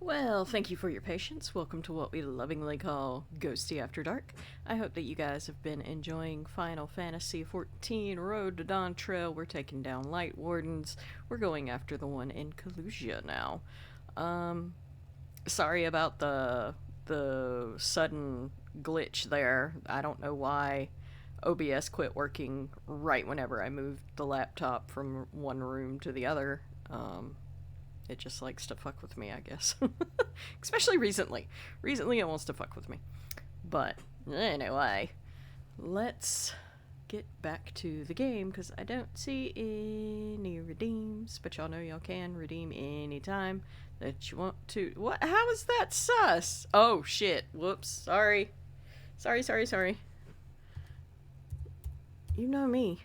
Well, thank you for your patience. Welcome to what we lovingly call Ghosty After Dark. I hope that you guys have been enjoying Final Fantasy XIV Road to Dawntrail. We're taking down Lightwardens. We're going after the one in Kalusia now. Sorry about the sudden glitch there. I don't know why OBS quit working right whenever I moved the laptop from one room to the other. It just likes to fuck with me, I guess. Especially recently. Recently it wants to fuck with me. But, anyway. Let's get back to the game, because I don't see any redeems. But y'all know y'all can redeem anytime that you want to. What? How is that sus? Oh, shit. Whoops. Sorry. Sorry. You know me.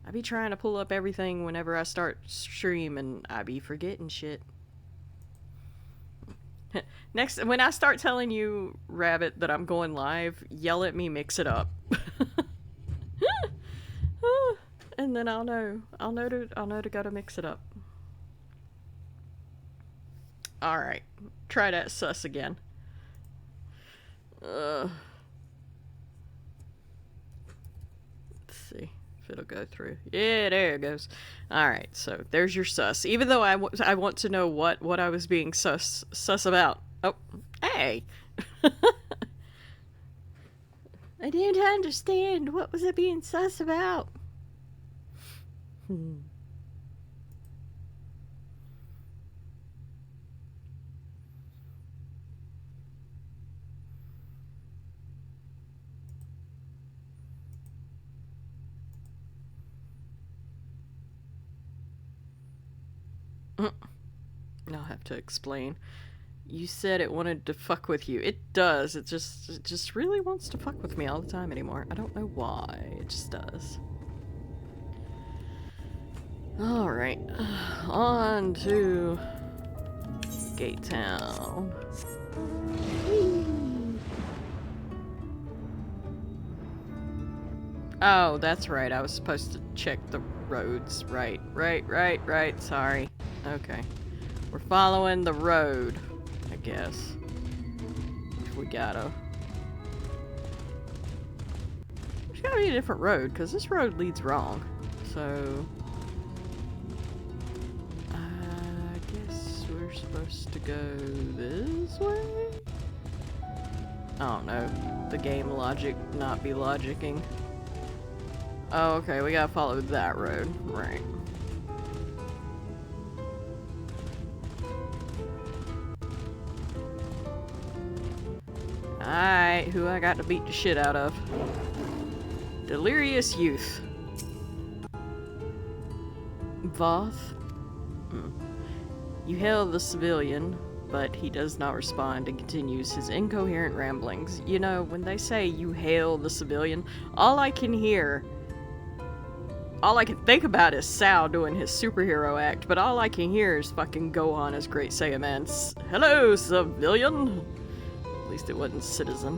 I be trying to pull up everything whenever I start stream, and I be forgetting shit. Next, when I start telling you, Rabbit, that I'm going live, yell at me, mix it up. And then I'll know to go to mix it up. Alright, try that sus again. Let's see. It'll go through. Yeah, there it goes. Alright, so there's your sus. Even though I want to know what I was being sus about. Oh, hey! I didn't understand. What was I being sus about? I'll have to explain. You said it wanted to fuck with you. It does. It just really wants to fuck with me all the time anymore. I don't know why. It just does. Alright. On to Gate Town. Oh, that's right. I was supposed to check the roads. Right. Sorry. Okay. We're following the road, I guess. We gotta... There's gotta be a different road, because this road leads wrong. So... I guess we're supposed to go this way? I don't know. The game logic not be logicking. Oh, okay, we gotta follow that road. Right. Alright, who I got to beat the shit out of? Delirious Youth. Voth. You hail the civilian, but he does not respond and continues his incoherent ramblings. You know, when they say you hail the civilian, all I can think about is Sal doing his superhero act, but all I can hear is fucking Gohan as Great Saiyaman. Hello, civilian! At least it wasn't citizen.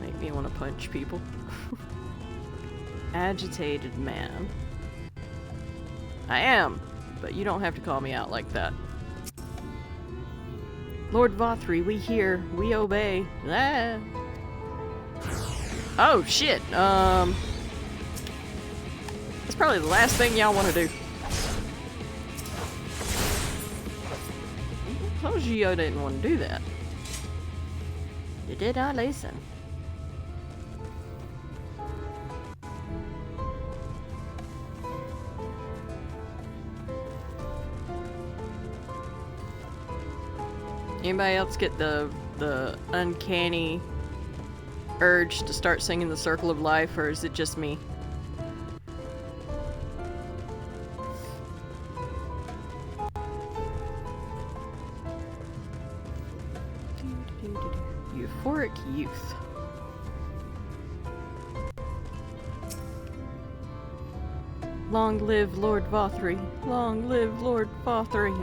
Make me want to punch people. Agitated man. I am, but you don't have to call me out like that. Lord Vothri, we hear, we obey. Ah. Oh, shit. That's probably the last thing y'all want to do. I told you didn't want to do that. You did not listen. Anybody else get the uncanny urge to start singing the Circle of Life, or is it just me? Euphoric Youth. Long live Lord Vothri. Long live Lord Vothri.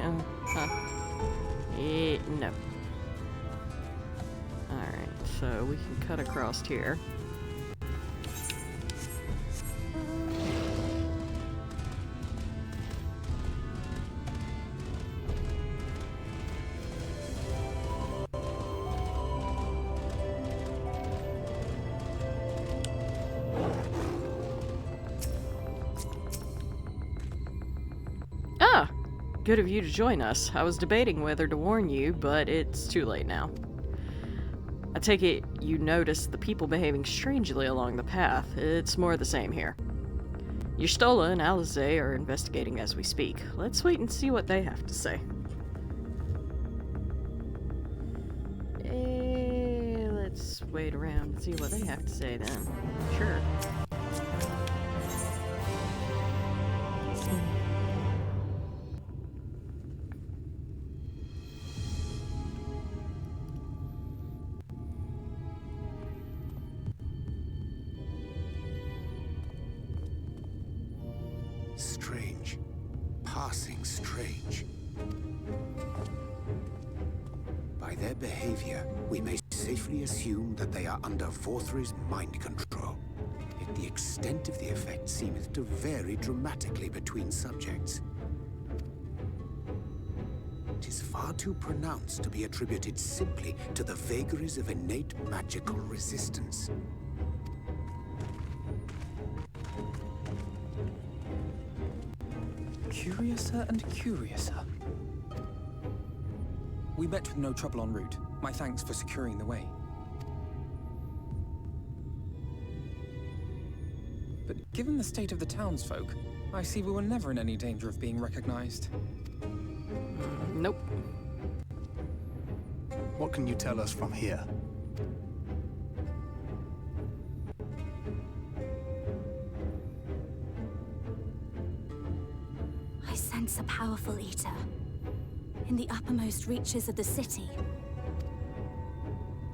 No. Alright, so we can cut across here. Good of you to join us. I was debating whether to warn you, but it's too late now. I take it you noticed the people behaving strangely along the path. It's more of the same here. Y'shtola and Alizé are investigating as we speak. Let's wait and see what they have to say. Let's wait around and see what they have to say then. Sure. Strange. Passing strange. By their behavior, we may safely assume that they are under Vorthri's mind control. Yet the extent of the effect seemeth to vary dramatically between subjects. It is far too pronounced to be attributed simply to the vagaries of innate magical resistance. Curiouser and curiouser. We met with no trouble en route. My thanks for securing the way. But given the state of the townsfolk, I see we were never in any danger of being recognized. Nope. What can you tell us from here? I sense a powerful eater in the uppermost reaches of the city.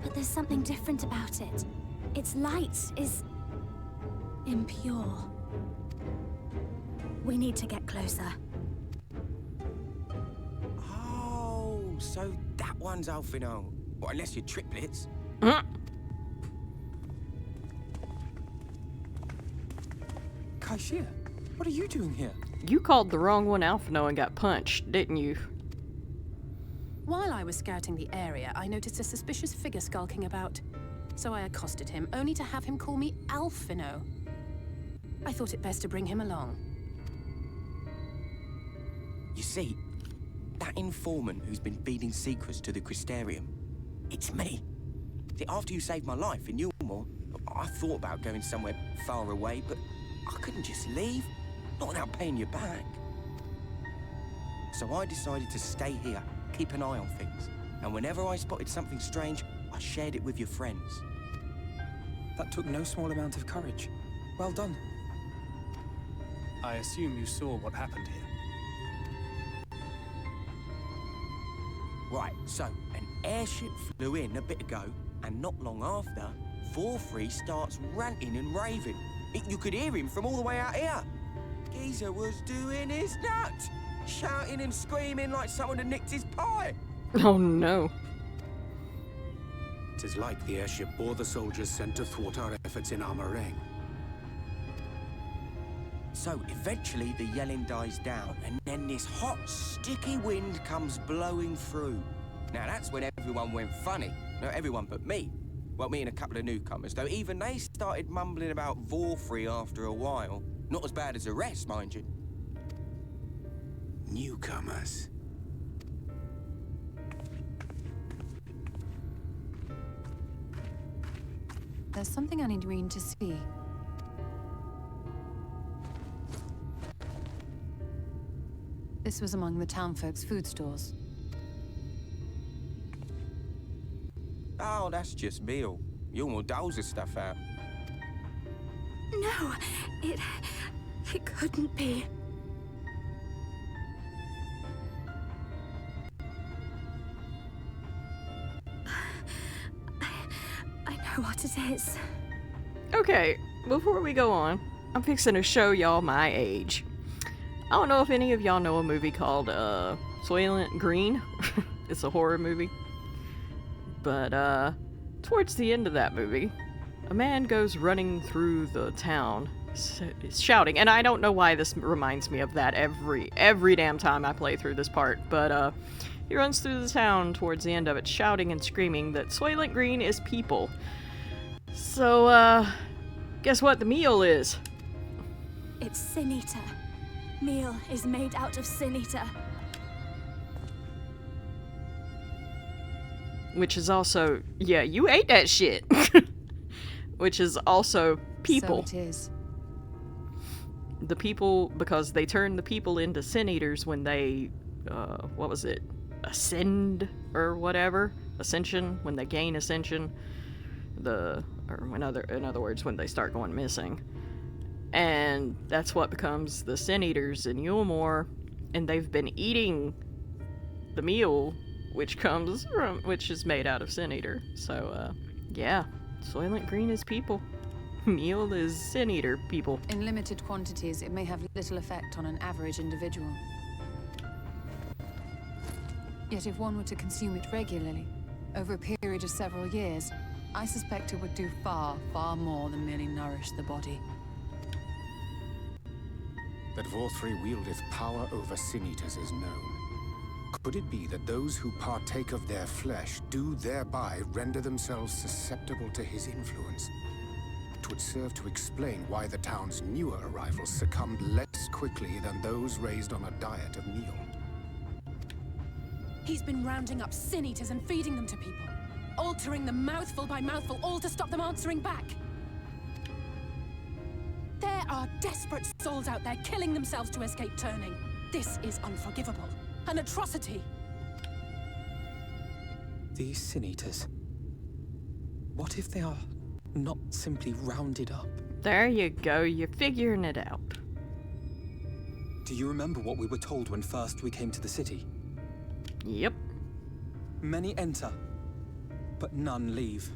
But there's something different about it. Its light is impure. We need to get closer. Oh, so that one's Alphino. Well, unless you're triplets. Kaishir, what are you doing here? You called the wrong one Alphino and got punched, didn't you? While I was scouting the area, I noticed a suspicious figure skulking about. So I accosted him, only to have him call me Alphino. I thought it best to bring him along. You see, that informant who's been feeding secrets to the Crystarium, it's me. See, after you saved my life in Yulmore, I thought about going somewhere far away, but I couldn't just leave, not without paying you back. So I decided to stay here, keep an eye on things, and whenever I spotted something strange, I shared it with your friends. That took no small amount of courage. Well done. I assume you saw what happened here. Right, so an airship flew in a bit ago, and not long after, Vorthri starts ranting and raving. You could hear him from all the way out here. Geezer was doing his nut, shouting and screaming like someone had nicked his pie. Oh no. It is like the airship bore the soldiers sent to thwart our efforts in Armorang. So eventually the yelling dies down, and then this hot, sticky wind comes blowing through. Now that's when everyone went funny. Not everyone but me. Well, me and a couple of newcomers, though even they started mumbling about Vorthri after a while. Not as bad as the rest, mind you. Newcomers. There's something I need Reen to see. This was among the townfolk's food stores. Oh, that's just meal. Yulmore doles the stuff out. No, it couldn't be. I know what it is. Okay, before we go on, I'm fixing to show y'all my age. I don't know if any of y'all know a movie called Soylent Green. It's a horror movie. But towards the end of that movie, a man goes running through the town shouting, and I don't know why this reminds me of that every damn time I play through this part, but he runs through the town towards the end of it shouting and screaming that Soylent Green is people. So guess what the meal is? It's Sin Eater. Meal is made out of Sin Eater. which is also, yeah, you ate that shit. Which is also people. So it is. The people, because they turn the people into sin eaters when they, what was it? Ascend or whatever? Ascension, when they gain ascension. In other words, when they start going missing. And that's what becomes the sin eaters in Yulmore, and they've been eating the meal, which is made out of sin eater. So, yeah, Soylent Green is people. Meal is sin eater people. In limited quantities, it may have little effect on an average individual. Yet if one were to consume it regularly, over a period of several years, I suspect it would do far, far more than merely nourish the body. That Vorthri wieldeth power over sin-eaters is known. Could it be that those who partake of their flesh do thereby render themselves susceptible to his influence? It would serve to explain why the town's newer arrivals succumbed less quickly than those raised on a diet of meal. He's been rounding up sin eaters and feeding them to people, altering them mouthful by mouthful, all to stop them answering back. There are desperate souls out there killing themselves to escape turning. This is unforgivable. An atrocity. These sin-eaters. What if they are not simply rounded up? There you go, you're figuring it out. Do you remember what we were told when first we came to the city? Yep. Many enter, but none leave.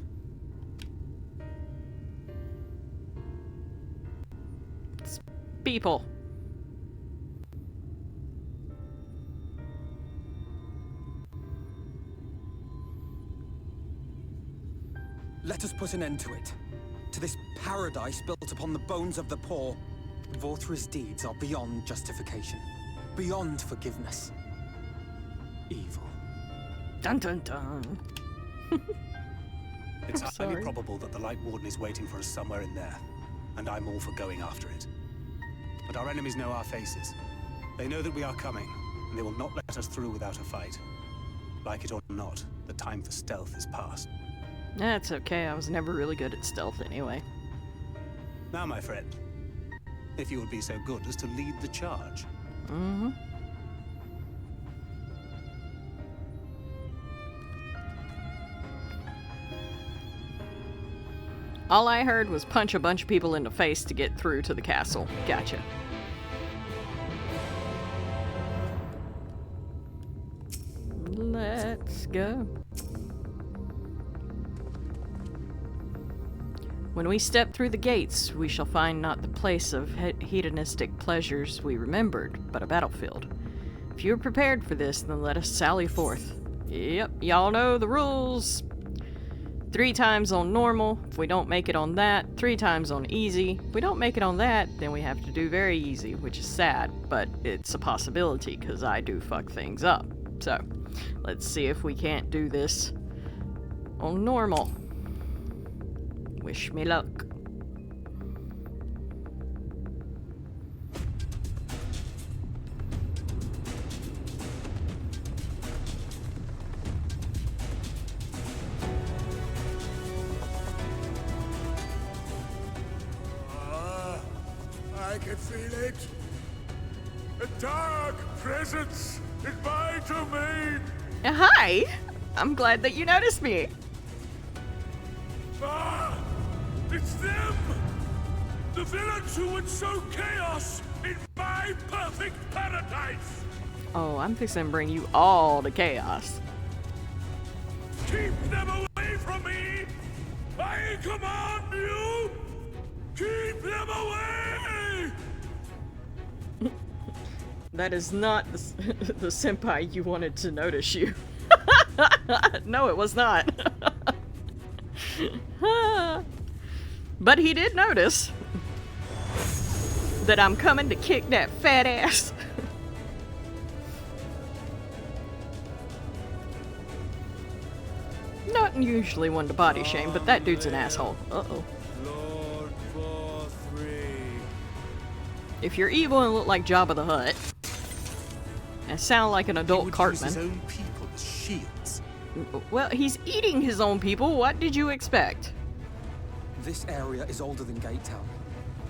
It's people. Let us put an end to it. To this paradise built upon the bones of the poor. Vorthri's deeds are beyond justification. Beyond forgiveness. Evil. Dun dun dun. It's I'm highly sorry. probable that the Lightwarden is waiting for us somewhere in there, and I'm all for going after it. But our enemies know our faces. They know that we are coming, and they will not let us through without a fight. Like it or not, the time for stealth is past. That's okay, I was never really good at stealth anyway. Now, my friend, if you would be so good as to lead the charge. Mm-hmm. All I heard was punch a bunch of people in the face to get through to the castle. Gotcha. Let's go. When we step through the gates, we shall find not the place of hedonistic pleasures we remembered, but a battlefield. If you are prepared for this, then let us sally forth. Yep, y'all know the rules. 3 times on normal. If we don't make it on that, 3 times on easy. If we don't make it on that, then we have to do very easy, which is sad, but it's a possibility, because I do fuck things up. So, let's see if we can't do this on normal. Wish me luck. I can feel it. A dark presence in my domain. Hi! I'm glad that you noticed me. Ah! It's them! The villains who would sow chaos in my perfect paradise! Oh, I'm fixing to bring you all to chaos. Keep them away from me! I command you! Keep them away! That is not the senpai you wanted to notice you. No, it was not. But he did notice that I'm coming to kick that fat ass. Not usually one to body shame, but that dude's an asshole. Uh-oh. Lord Vorthri. If you're evil and look like Jabba the Hutt, and sound like an adult He would use Cartman. his own people as shields. Well, he's eating his own people. What did you expect? This area is older than Gatetown.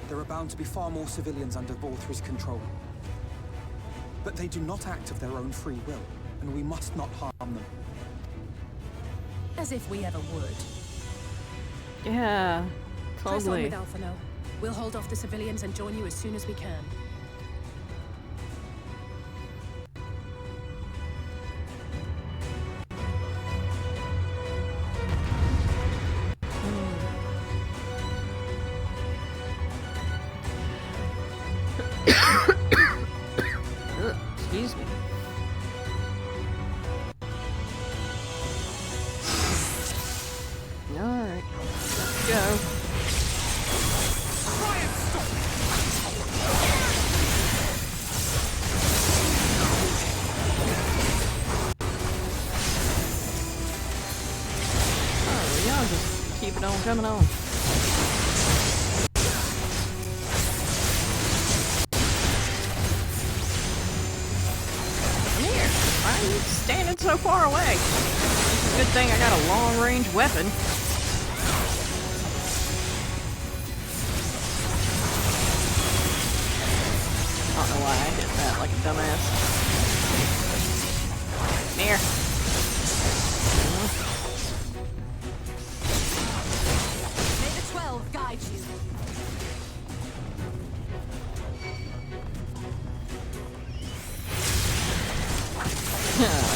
There are bound to be far more civilians under Vorthri's control. But they do not act of their own free will, and we must not harm them. As if we ever would. Yeah, Press on totally. with Alphino. We'll hold off the civilians and join you as soon as we can. Ugh, excuse me. Alright, let's go. Oh, y'all just keep it on coming on. Come here. Why are you standing so far away? It's a good thing I got a long-range weapon. I don't know why I hit that like a dumbass. Come here. May the 12 guide you.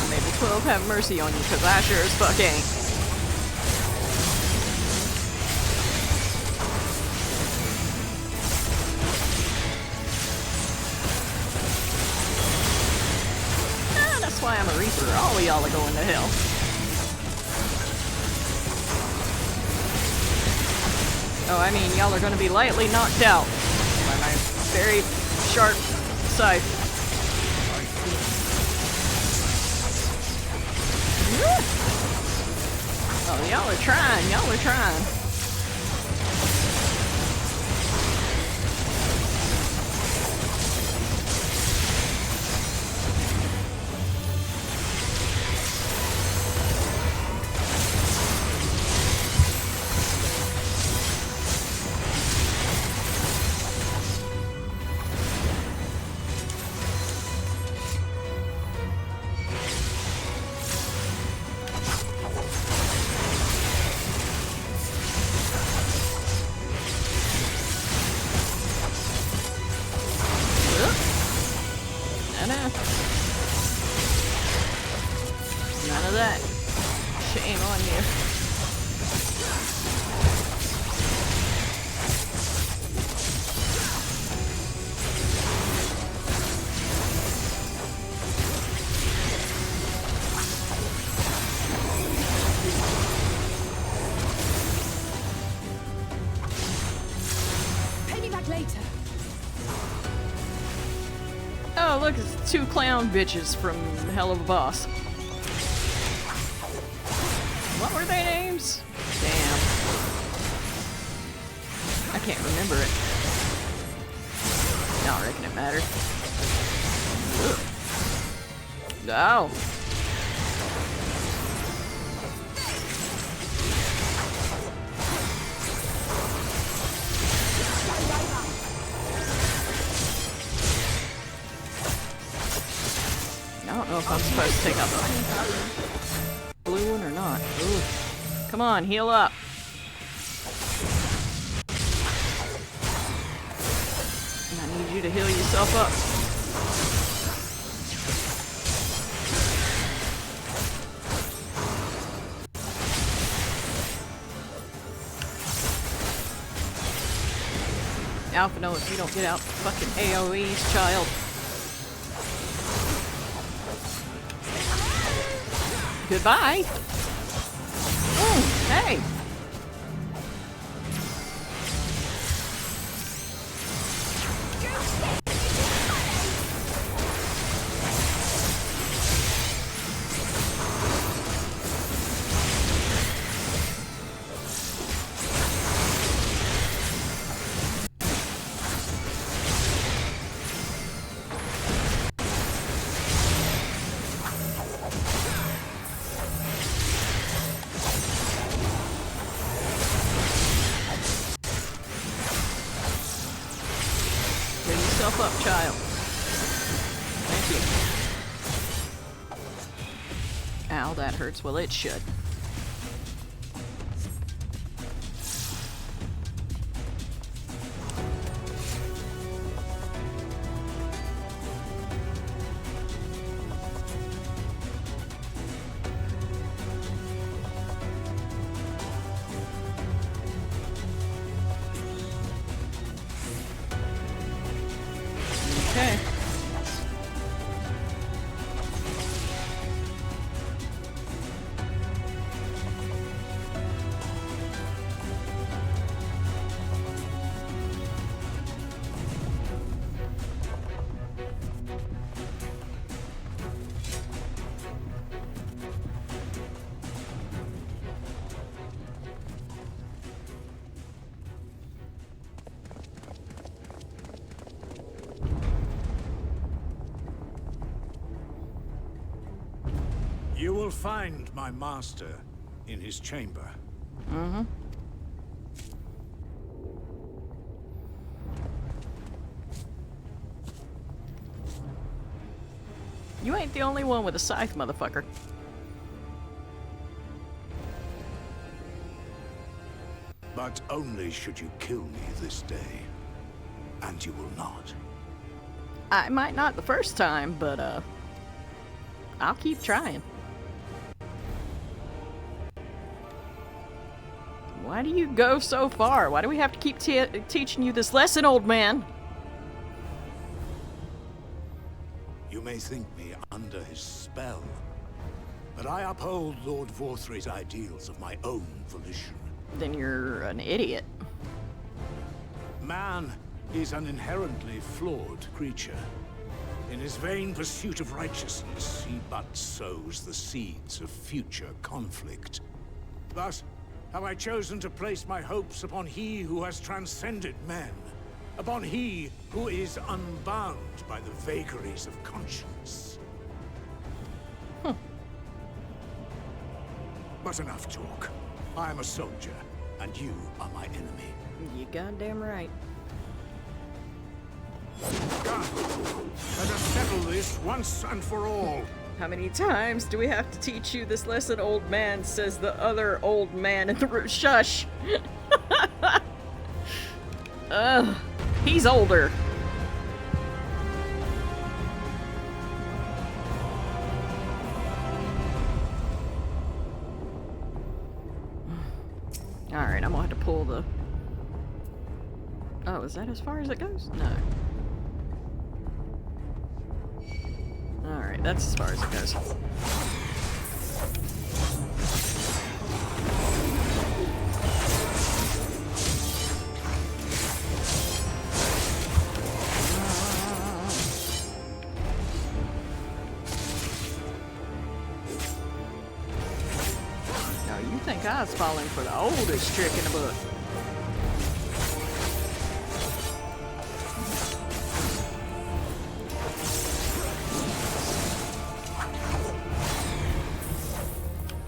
May the 12 have mercy on you, because I sure as fuck ain't. That's why I'm a Reaper. All of y'all are going to hell. Oh, I mean, y'all are going to be lightly knocked out by my very sharp scythe. Oh, y'all are trying. Y'all are trying. None of that. Shame on you. Pay me back later. Oh, look, it's two clown bitches from Hell of a Boss. What were their names? Damn. I can't remember it. I don't reckon it mattered. No. I don't know if I'm supposed to take out the blue one or not. Ooh. Come on, heal up. I need you to heal yourself up. Alphino, if you don't get out fucking AoEs, child. Goodbye. Oh, hey. yourself up, child. Thank you. Ow, that hurts. Well, it should. Okay. You will find my master in his chamber. Mm-hmm. You ain't the only one with a scythe, motherfucker. But only should you kill me this day. And you will not. I might not the first time, but, I'll keep trying. Why do you go so far? Why do we have to keep teaching you this lesson, old man? You may think me under his spell, but I uphold Lord Vorthry's ideals of my own volition. Then you're an idiot. Man is an inherently flawed creature. In his vain pursuit of righteousness, he but sows the seeds of future conflict. Thus, have I chosen to place my hopes upon he who has transcended men, upon he who is unbound by the vagaries of conscience. But enough talk. I am a soldier, and you are my enemy. You goddamn right. Come, let us settle this once and for all. How many times do we have to teach you this lesson, old man? Says the other old man in the room. Shush! Ugh, he's older. Alright, I'm gonna have to pull the... Oh, is that as far as it goes? No. Alright, that's as far as it goes. Now, you think I was falling for the oldest trick in the book.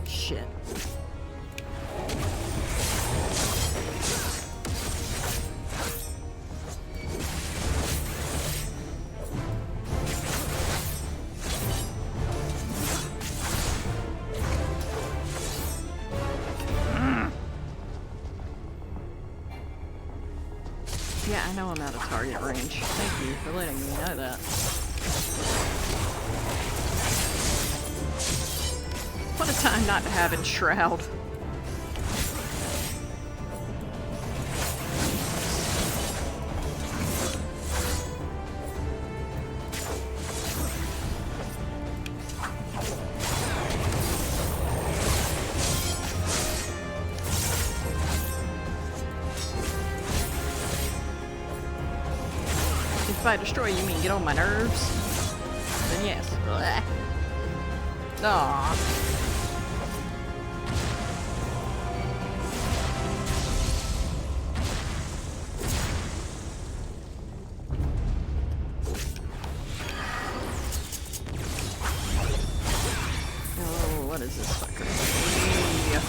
Shit. Yeah, I know I'm out of target range. Thank you for letting me know that. What a time not to have in Shroud. If I destroy you mean get on my nerves, then yes. Blech. Aww. Oh, what is this fucker? Yeah.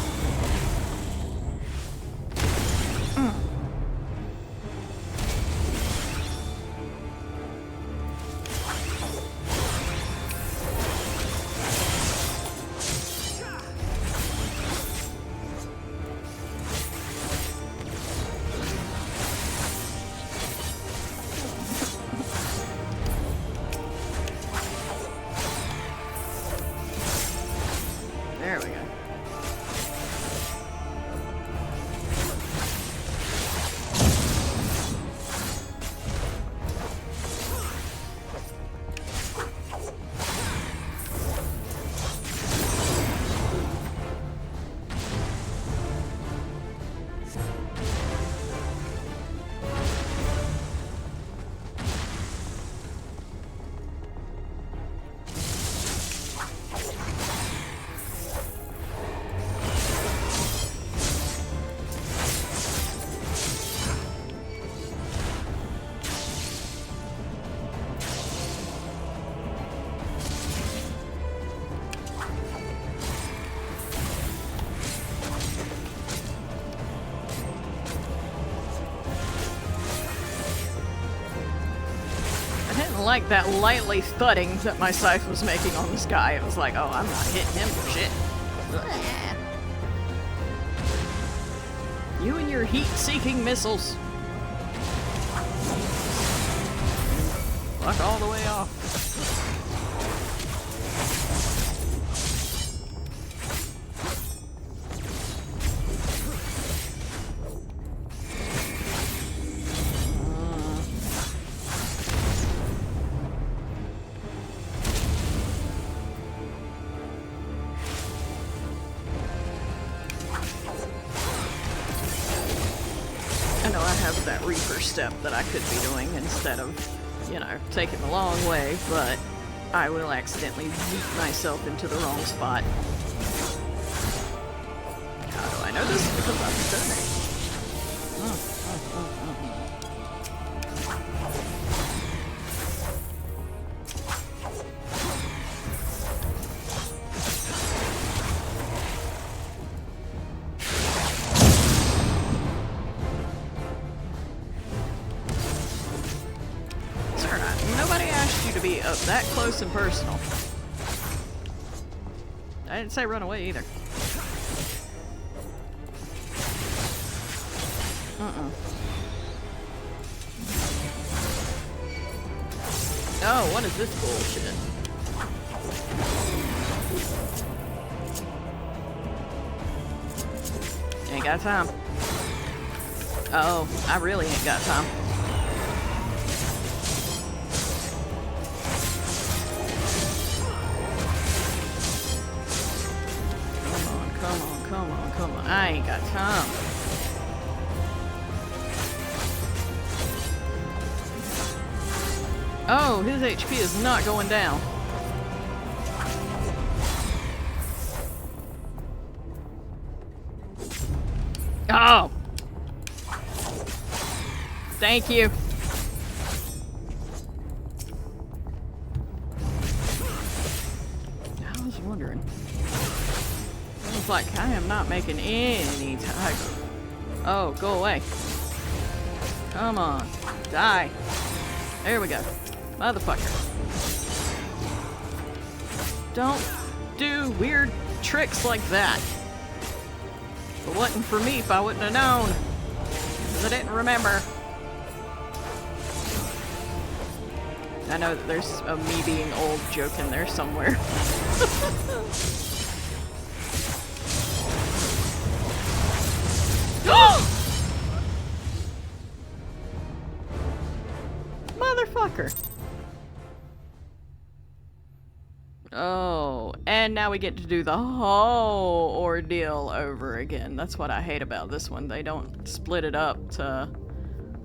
didn't like that lightly thudding that my scythe was making on this guy. It was like, oh, I'm not hitting him for shit. You and your heat-seeking missiles. Fuck all the way off. Step that I could be doing instead of, you know, taking the long way, but I will accidentally yeet myself into the wrong spot. How do I know this? Because I've done it. That close and personal. I didn't say run away either. Oh, what is this bullshit? Ain't got time. Oh, I really ain't got time. Come on, I ain't got time. Oh, his HP is not going down. Oh! Thank you. I was wondering. It's like I am not making any time. Oh, go away. Come on. Die. There we go. Motherfucker. Don't do weird tricks like that. If it wasn't for me, I wouldn't have known. Because I didn't remember. I know that there's a me being old joke in there somewhere. Motherfucker. Oh, and now we get to do the whole ordeal over again. That's what I hate about this one. They don't split it up to,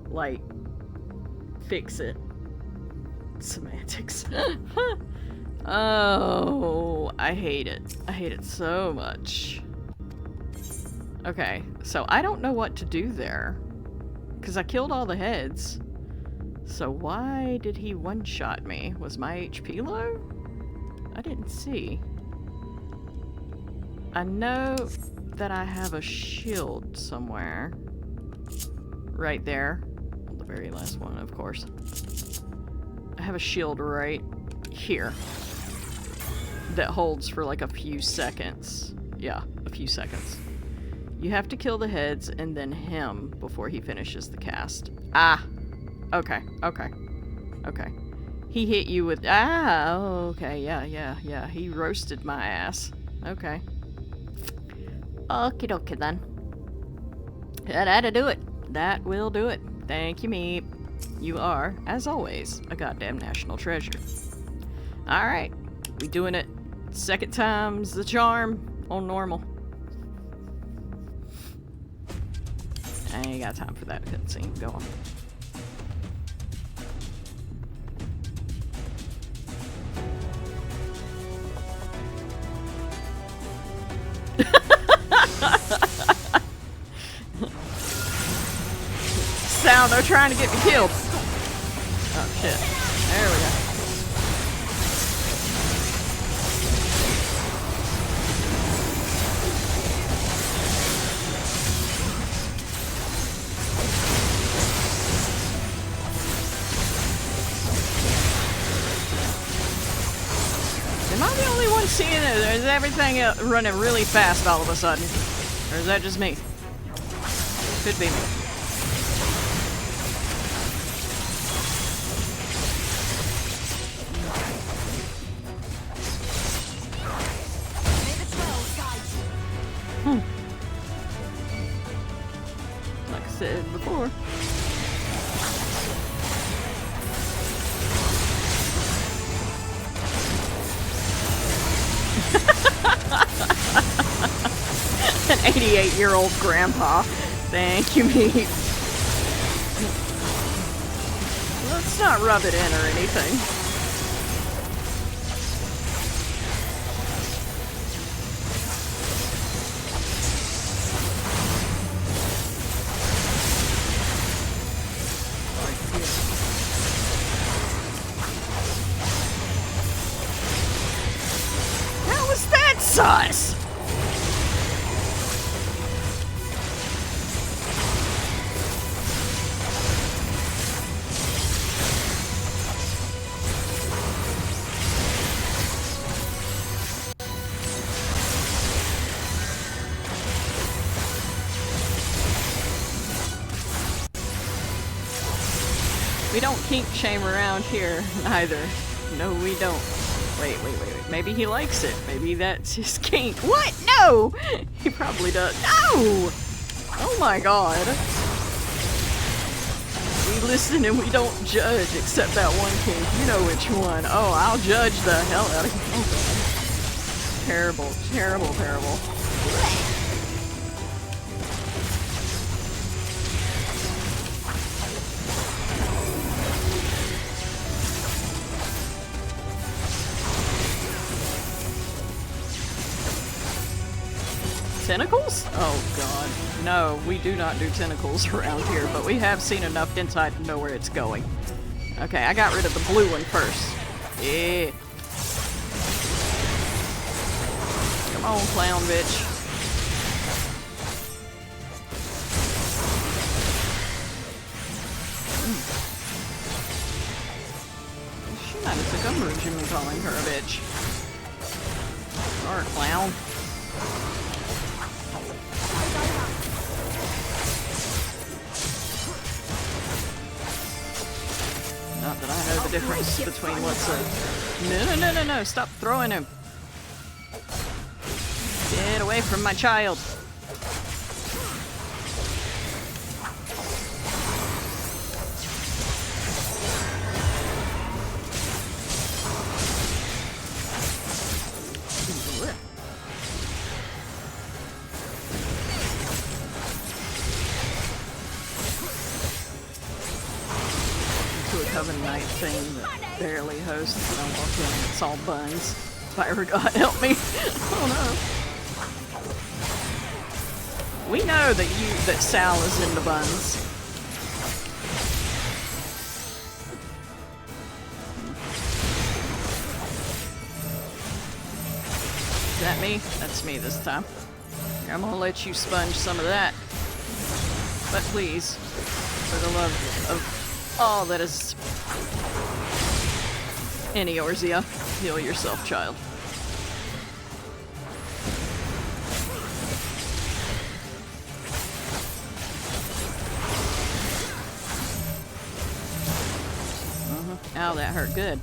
like, fix it. Semantics. Oh, I hate it. I hate it so much. Okay, so I don't know what to do there. Because I killed all the heads. So why did he one-shot me? Was my HP low? I didn't see. I know that I have a shield somewhere. Right there. The very last one, of course. I have a shield right here. That holds for like a few seconds. Yeah, a few seconds. You have to kill the heads and then him before he finishes the cast. Ah! Okay, okay, okay. He hit you with... Ah! Okay, yeah. He roasted my ass. Okay. Okie dokie then. That'll do it. That will do it. Thank you, Meep. You are, as always, a goddamn national treasure. Alright. We doing it second time's the charm on normal. I ain't got time for that cutscene. Go on. Sound, they're trying to get me killed. Oh shit. There we go. seeing it. Is everything running really fast all of a sudden? Or is that just me? Could be me. Like I said before. An 88-year-old grandpa. Thank you, me. Let's not rub it in or anything. How was that sus? We don't kink shame around here, either. No, we don't. Wait. Maybe he likes it. Maybe that's his kink. What? No! He probably does. No! Oh my god. We listen and we don't judge, except that one kink. You know which one. Oh, I'll judge the hell out of him. Oh god. Terrible, terrible, terrible. Tentacles? Oh god. No, we do not do tentacles around here, but we have seen enough inside to know where it's going. Okay, I got rid of the blue one first. Yeah. Come on, clown bitch. She might have took umbrage in me calling her a bitch. Or a clown. Not that I know the difference between what's a... No, stop throwing him. Get away from my child. Coven night thing that barely hosts, and I walk in and it's all buns. Fire God help me. Oh no. We know that Sal is into buns. Is that me? That's me this time. I'm gonna let you sponge some of that. But please, for the love of all that is in Eorzea, heal yourself, child. Ow, that hurt good.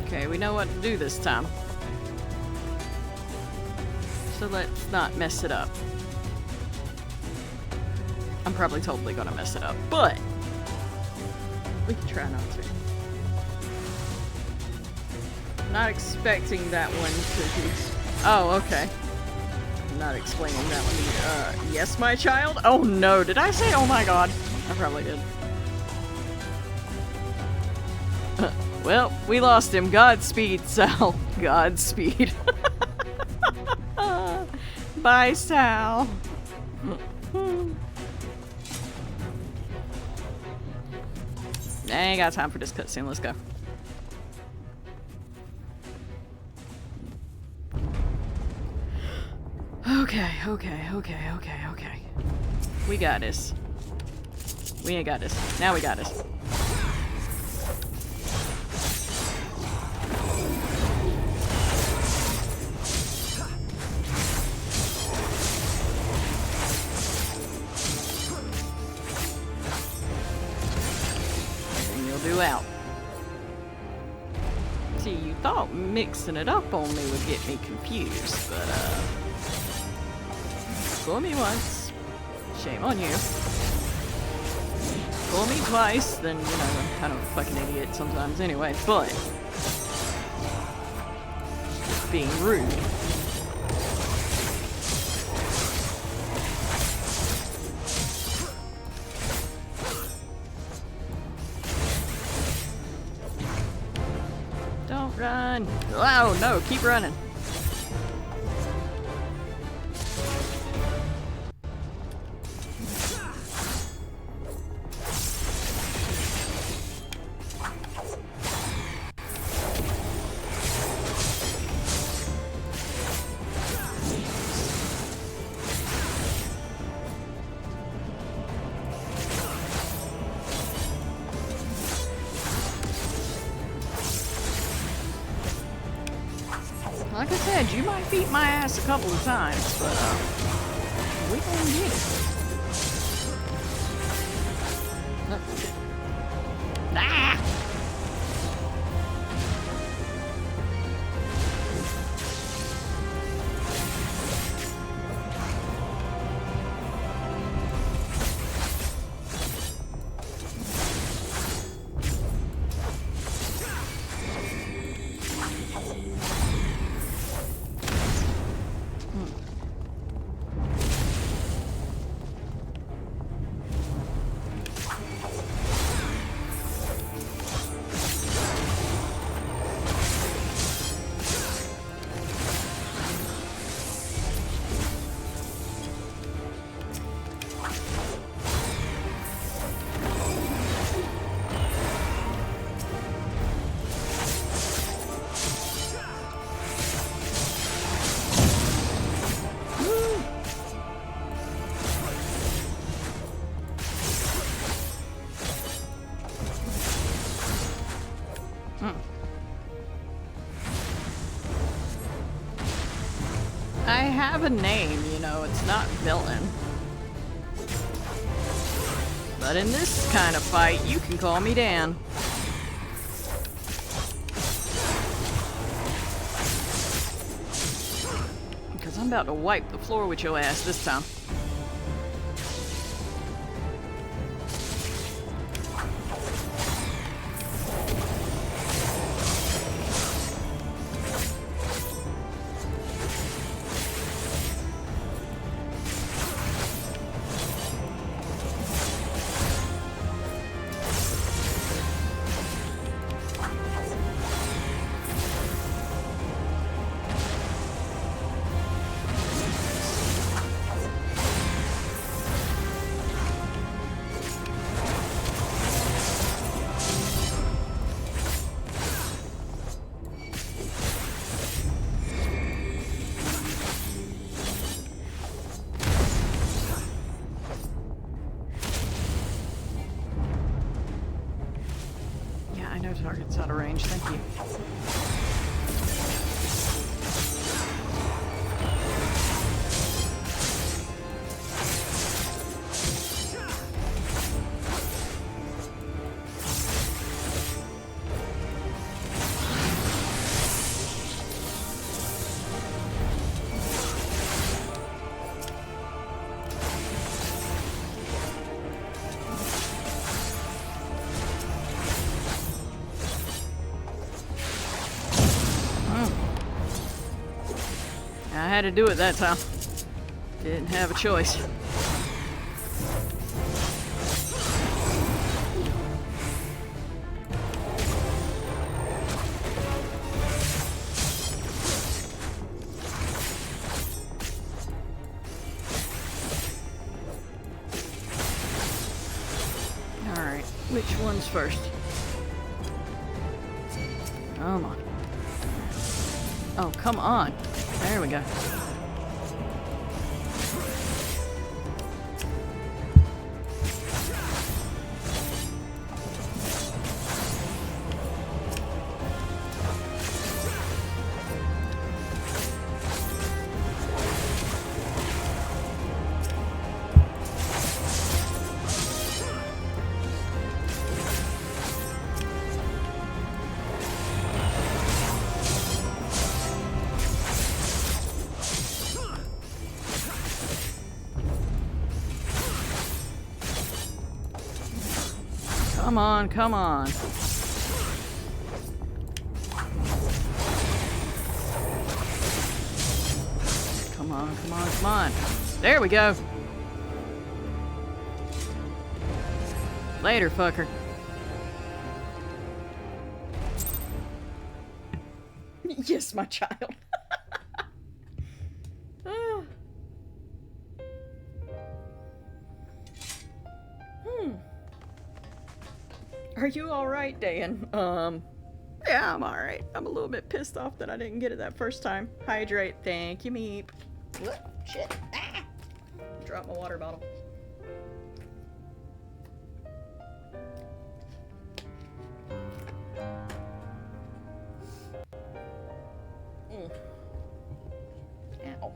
Okay, we know what to do this time. So let's not mess it up. I'm probably totally gonna mess it up, but we can try not to. Not expecting that one to be... Oh, okay. I'm not explaining that one. Yes, my child? Oh no, did I say oh my god? I probably did. Well, we lost him. Godspeed, Sal. Godspeed. Bye, Sal. I ain't got time for this cutscene. Let's go. Okay. We got this. We ain't got this. Now we got this. And you'll do out. See, you thought mixing it up on me would get me confused, but, fool me once. Shame on you. Fool me twice, then, you know, I'm kind of a fucking idiot sometimes anyway, but... just being rude. Don't run! Oh, no, keep running. Like I said, you might beat my ass a couple of times, but, we gonna get it. Ah! I have a name, you know, it's not villain. But in this kind of fight, you can call me Dan. Because I'm about to wipe the floor with your ass this time. Target's out of range, thank you. I had to do it that time. Didn't have a choice. Alright, which one's first? Come on. Oh, come on. There we go. Come on, come on. Come on, come on, come on. There we go. Later, fucker. Yes, my child. Ah. Are you alright, Dan? Yeah, I'm alright. I'm a little bit pissed off that I didn't get it that first time. Hydrate. Thank you, Meep. Whoop, shit. Ah! Dropped my water bottle. Ow.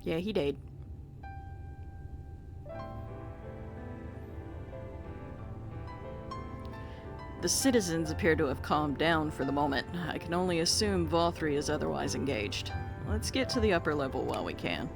Yeah, he did. The citizens appear to have calmed down for the moment. I can only assume Vothri is otherwise engaged. Let's get to the upper level while we can.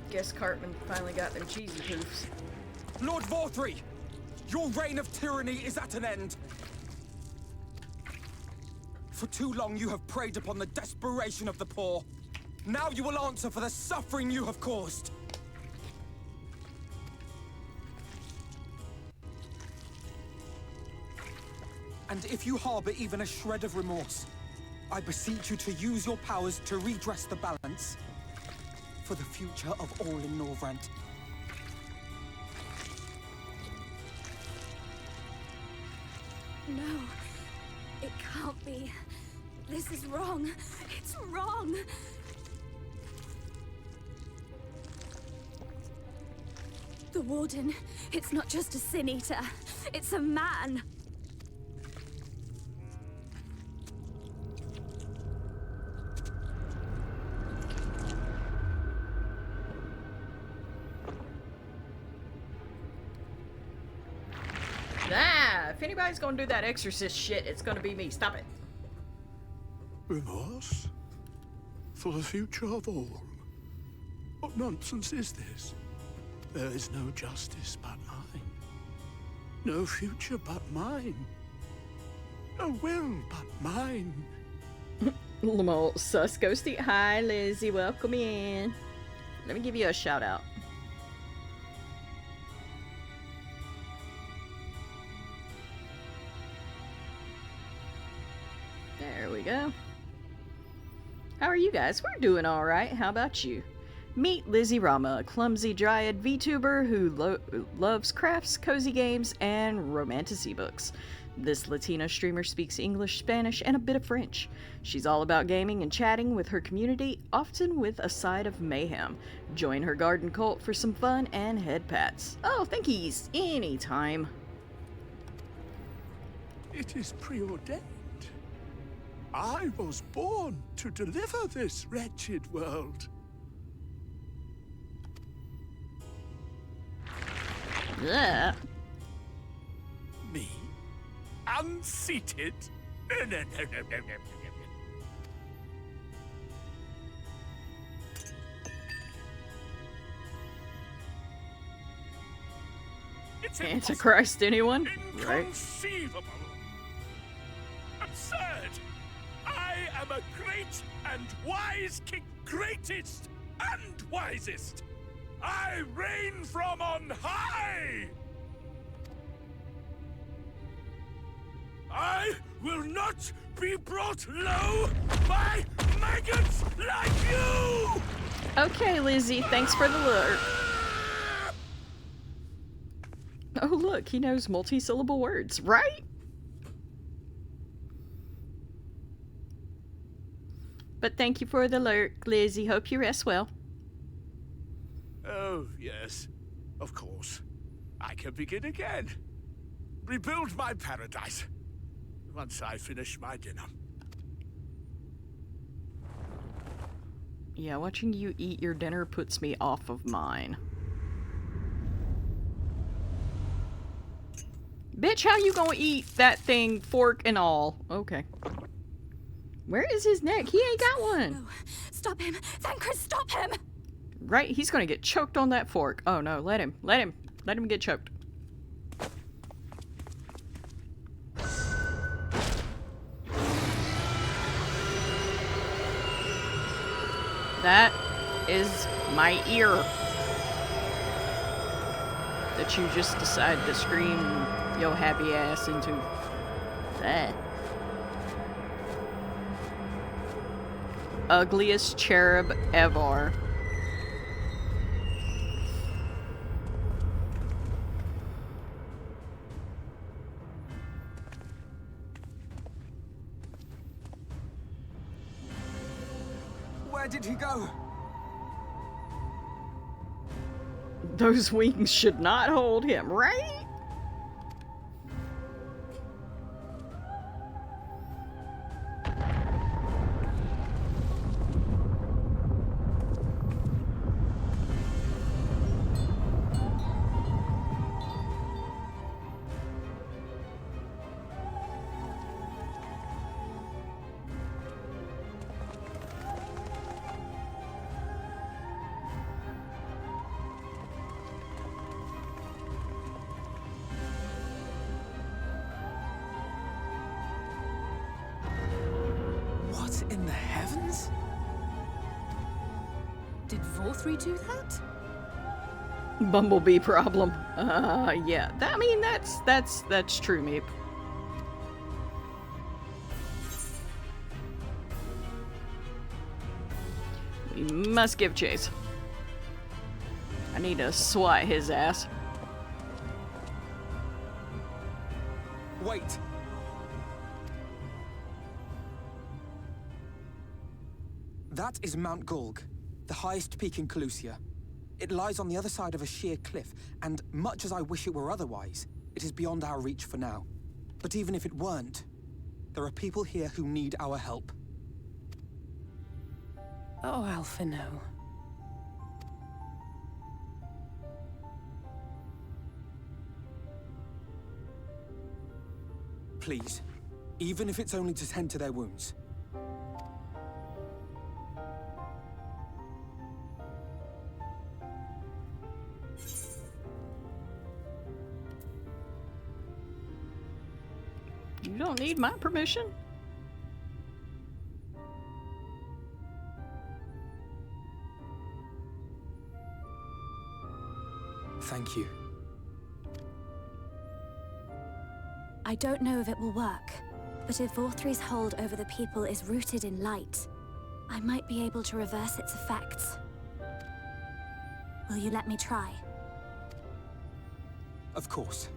Guess Cartman finally got them cheesy poofs. Lord Vothri! Your reign of tyranny is at an end! For too long you have preyed upon the desperation of the poor. Now you will answer for the suffering you have caused! And if you harbor even a shred of remorse, I beseech you to use your powers to redress the balance for the future of all in Norvrant. No, it can't be. This is wrong. It's wrong. The Warden, it's not just a Sin Eater. It's a man. If anybody's gonna do that exorcist shit, it's gonna be me. Stop it. Remorse? For the future of all? What nonsense is this? There is no justice but mine. No future but mine. No will but mine. Lamont sus ghosty. Hi, Lizzie. Welcome in. Let me give you a shout out. There we go. How are you guys? We're doing alright. How about you? Meet Lizzie Rama, a clumsy dryad VTuber who loves crafts, cozy games, and romantasy books. This Latina streamer speaks English, Spanish, and a bit of French. She's all about gaming and chatting with her community, often with a side of mayhem. Join her garden cult for some fun and head pats. Oh, thankies. Anytime. It is preordained. I was born to deliver this wretched world. Yeah. Me? Unseated? No. It's Antichrist, anyone? Right. Inconceivable. Absurd. I am a great and wise king. Greatest and wisest. I reign from on high. I will not be brought low by maggots like you! Okay, Lizzie, thanks for the lure. Oh, look, he knows multi-syllable words, right? But thank you for the alert, Lizzie. Hope you rest well. Oh, yes. Of course. I can begin again. Rebuild my paradise. Once I finish my dinner. Yeah, watching you eat your dinner puts me off of mine. Bitch, how you gonna eat that thing, fork and all? Okay. Where is his neck? He ain't got one. No. Stop him. Thancred, stop him. Right, he's gonna get choked on that fork. Oh no, let him get choked. That is my ear that you just decided to scream yo happy ass into. That. Ugliest cherub ever. Where did he go? Those wings should not hold him, right? What in the heavens? Did Vorthri do that? Bumblebee problem. Yeah. I mean, that's true, Meep. We must give chase. I need to swat his ass. Wait. That is Mount Gulg, the highest peak in Calusia. It lies on the other side of a sheer cliff, and much as I wish it were otherwise, it is beyond our reach for now. But even if it weren't, there are people here who need our help. Oh, Alphino. Please, even if it's only to tend to their wounds. You don't need my permission. Thank you. I don't know if it will work, but if Vorthri's hold over the people is rooted in light, I might be able to reverse its effects. Will you let me try? Of course.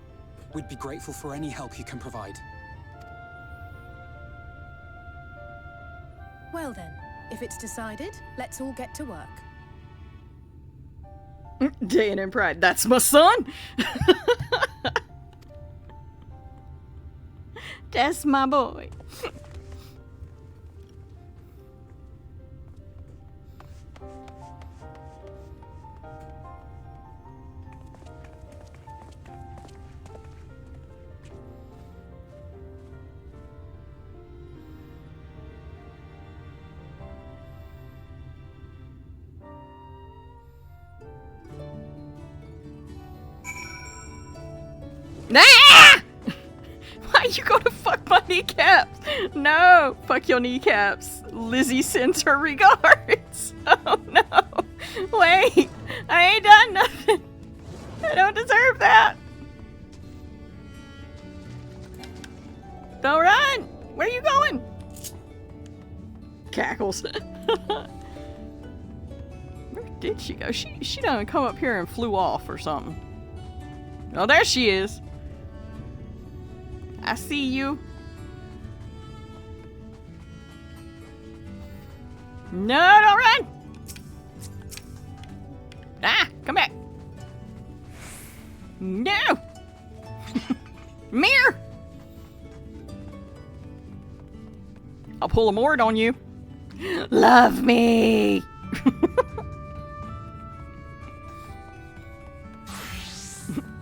We'd be grateful for any help you can provide. Well then, if it's decided, let's all get to work. Dayan and Pride. That's my son! That's my boy. Ah! Why you gonna fuck my kneecaps? No! Fuck your kneecaps. Lizzie sends her regards. Oh no. Wait. I ain't done nothing. I don't deserve that. Don't run! Where you going? Cackles. Where did she go? She done come up here and flew off or something. Oh, there she is. I see you. No, don't run! Ah, come back. No! Mirror! I'll pull a Mord on you. Love me!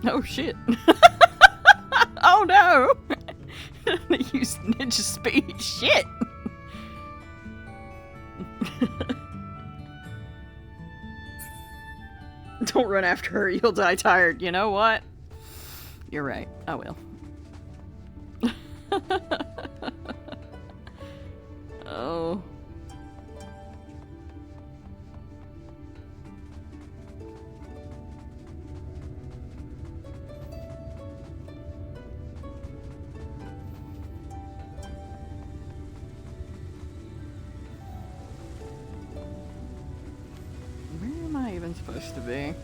Oh shit. Oh no! They used ninja speed. Shit! Don't run after her, you'll die tired. You know what? You're right, I will. Oh. Where am I even supposed to be?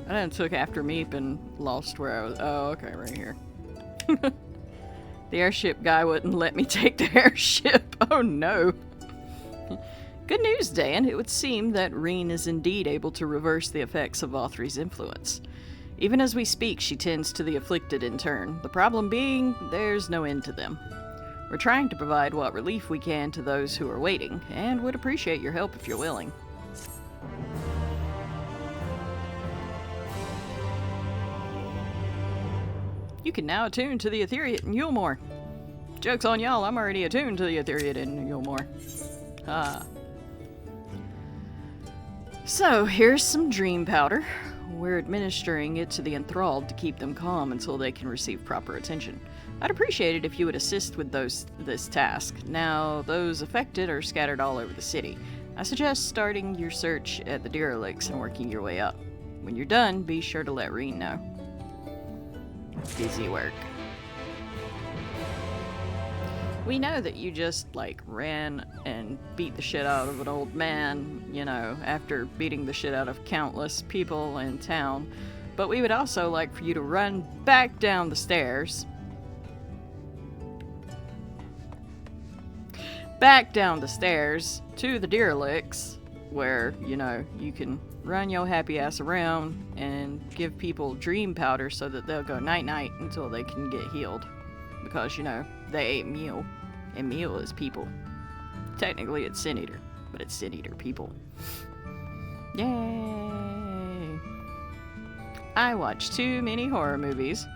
I then took after Meep and lost where I was. Oh, okay, right here. The airship guy wouldn't let me take the airship. Oh no. Good news, Dan. It would seem that Reen is indeed able to reverse the effects of Vothri's influence. Even as we speak, she tends to the afflicted in turn. The problem being, there's no end to them. We're trying to provide what relief we can to those who are waiting, and would appreciate your help if you're willing. You can now attune to the Ethereate in Yulmore. Joke's on y'all, I'm already attuned to the Ethereate in Yulmore. Ah. So, here's some dream powder. We're administering it to the enthralled to keep them calm until they can receive proper attention. I'd appreciate it if you would assist with this task. Now, those affected are scattered all over the city. I suggest starting your search at the derelicts and working your way up. When you're done, be sure to let Reen know. Busy work. We know that you just, like, ran and beat the shit out of an old man, you know, after beating the shit out of countless people in town. But we would also like for you to run back down the stairs. Back down the stairs to the derelicts, where, you know, you can run your happy ass around and give people dream powder so that they'll go night-night until they can get healed. Because, you know, they ate meal, and meal is people. Technically it's Sin Eater, but it's Sin Eater people. Yay! I watch too many horror movies.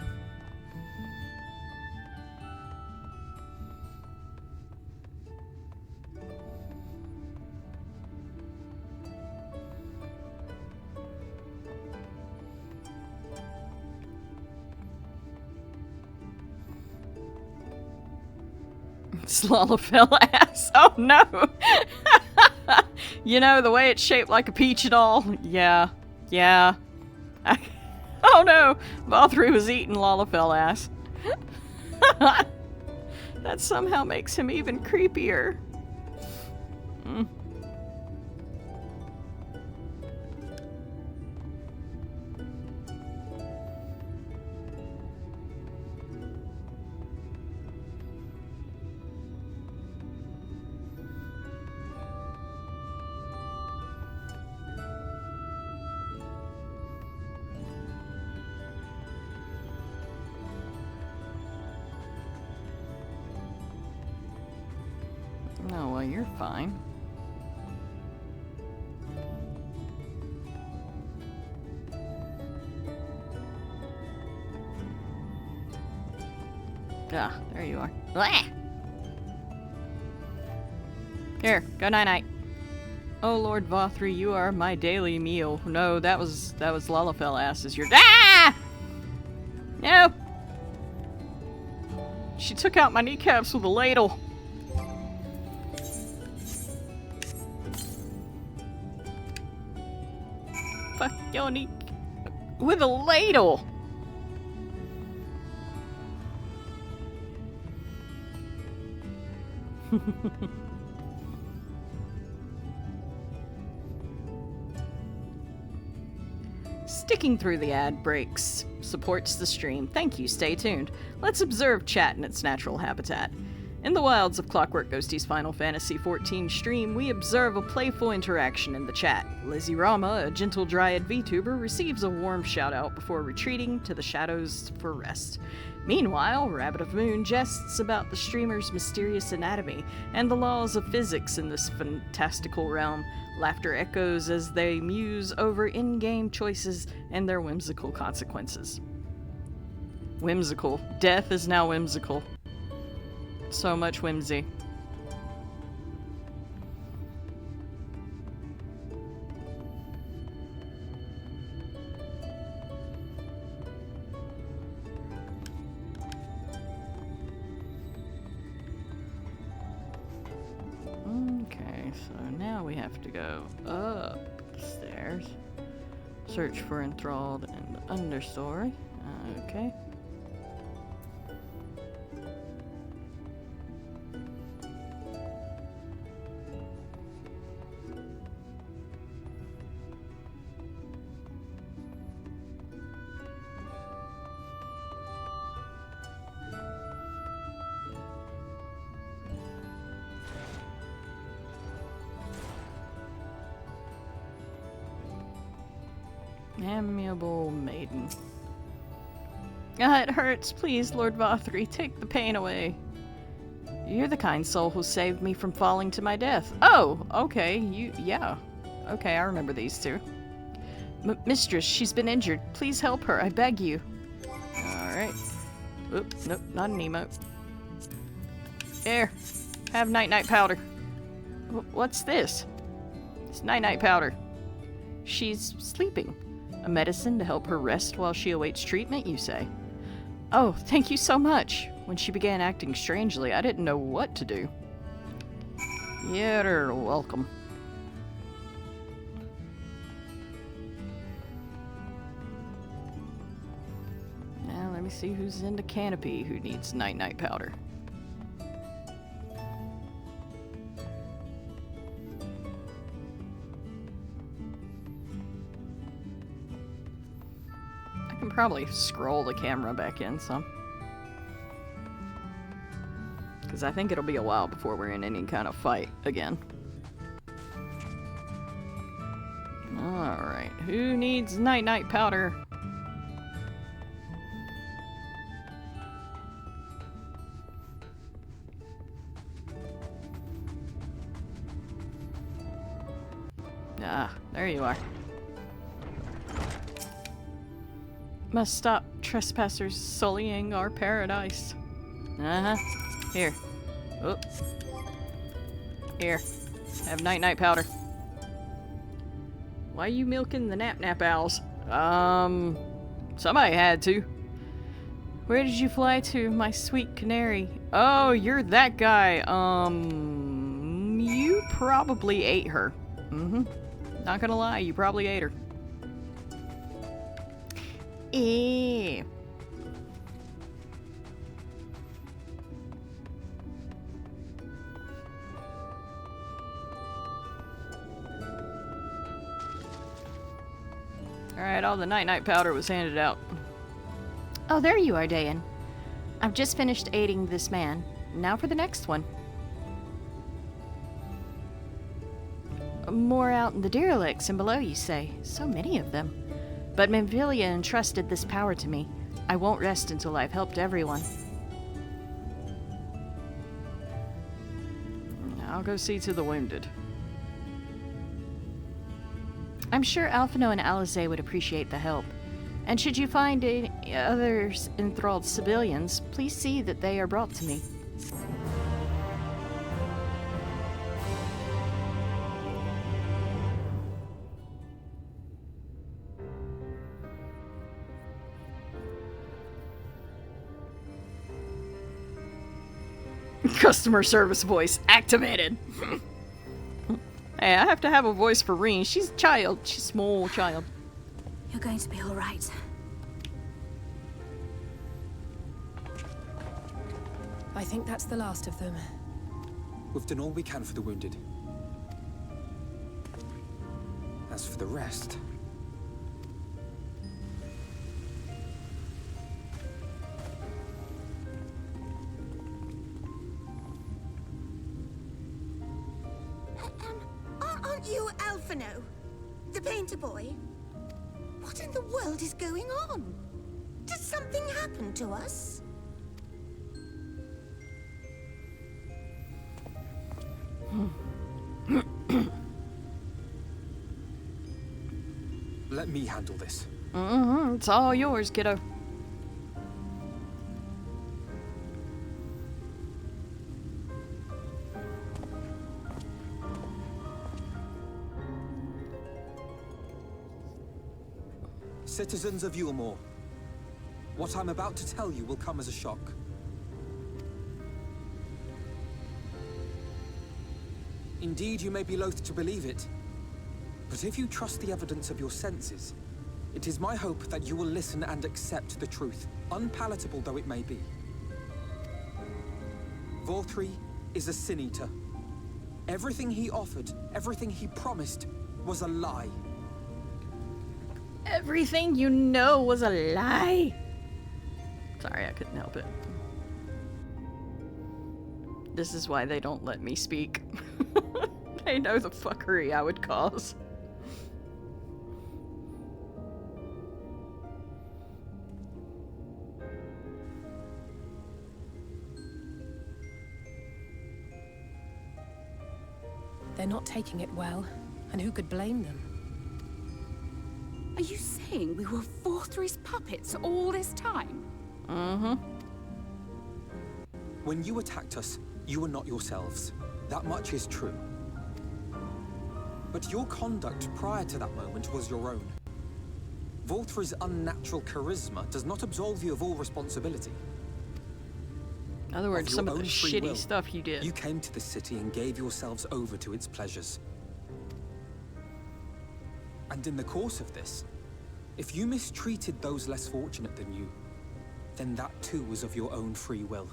Slalafell ass. Oh no! You know, the way it's shaped like a peach and all. Yeah. Yeah. Oh no! Vothri was eating Lalafell ass. That somehow makes him even creepier. Mm. No, well, you're fine. Ah, there you are. Blah! Here, go night-night. Oh, Lord Vothri, you are my daily meal. No, that was Lalafell ass is your— Ah! No! She took out my kneecaps with a ladle. Fuck your knee with a ladle. Sticking through the ad breaks supports the stream. Thank you, stay tuned. Let's observe chat in its natural habitat. In the wilds of Clockwork Ghostie's Final Fantasy XIV stream, we observe a playful interaction in the chat. Lizzie Rama, a gentle dryad VTuber, receives a warm shout-out before retreating to the shadows for rest. Meanwhile, Rabbit of Moon jests about the streamer's mysterious anatomy and the laws of physics in this fantastical realm. Laughter echoes as they muse over in-game choices and their whimsical consequences. Whimsical. Death is now whimsical. So much whimsy. Okay, so now we have to go upstairs. Search for enthralled in the understory. Okay. Amiable maiden. Ah, it hurts. Please, Lord Vothri, take the pain away. You're the kind soul who saved me from falling to my death. Oh, okay. Yeah. Okay, I remember these two. Mistress, she's been injured. Please help her, I beg you. Alright. Oop, nope, not an emote. Here, have night-night powder. What's this? It's night-night powder. She's sleeping. A medicine to help her rest while she awaits treatment, you say? Oh, thank you so much. When she began acting strangely, I didn't know what to do. You're welcome. Now let me see who's into Canopy who needs night-night powder. Probably scroll the camera back in some. Because I think it'll be a while before we're in any kind of fight again. Alright, who needs night-night powder? Ah, there you are. Must stop trespassers sullying our paradise. Uh-huh. Here. Oh. Here. Have night-night powder. Why are you milking the nap-nap owls? Somebody had to. Where did you fly to, my sweet canary? Oh, you're that guy. You probably ate her. Mm-hmm. Not gonna lie, you probably ate her. Eh. Alright, all the night-night powder was handed out. Oh, there you are, Dayan. I've just finished aiding this man. Now for the next one. More out in the derelicts and below, you say. So many of them. But Menvilia entrusted this power to me. I won't rest until I've helped everyone. I'll go see to the wounded. I'm sure Alphino and Alize would appreciate the help. And should you find any other enthralled civilians, please see that they are brought to me. Customer service voice activated. Hey, I have to have a voice for Reen. She's a child. She's a small child. You're going to be all right. I think that's the last of them. We've done all we can for the wounded. As for the rest... You, Alphino, the painter boy? What in the world is going on? Did something happen to us? Let me handle this. It's all yours, kiddo. Citizens of Yulmore, what I'm about to tell you will come as a shock. Indeed, you may be loath to believe it, but if you trust the evidence of your senses, it is my hope that you will listen and accept the truth, unpalatable though it may be. Vorthri is a sin-eater. Everything he offered, everything he promised, was a lie. Everything you know was a lie. Sorry, I couldn't help it. This is why they don't let me speak. They know the fuckery I would cause. They're not taking it well, and who could blame them? Are you saying we were Vorthri's puppets all this time? Mm-hmm. When you attacked us, you were not yourselves. That much is true. But your conduct prior to that moment was your own. Vorthri's unnatural charisma does not absolve you of all responsibility. In other words, some of the own free shitty will, stuff you did. You came to the city and gave yourselves over to its pleasures. And in the course of this, if you mistreated those less fortunate than you, then that too was of your own free will.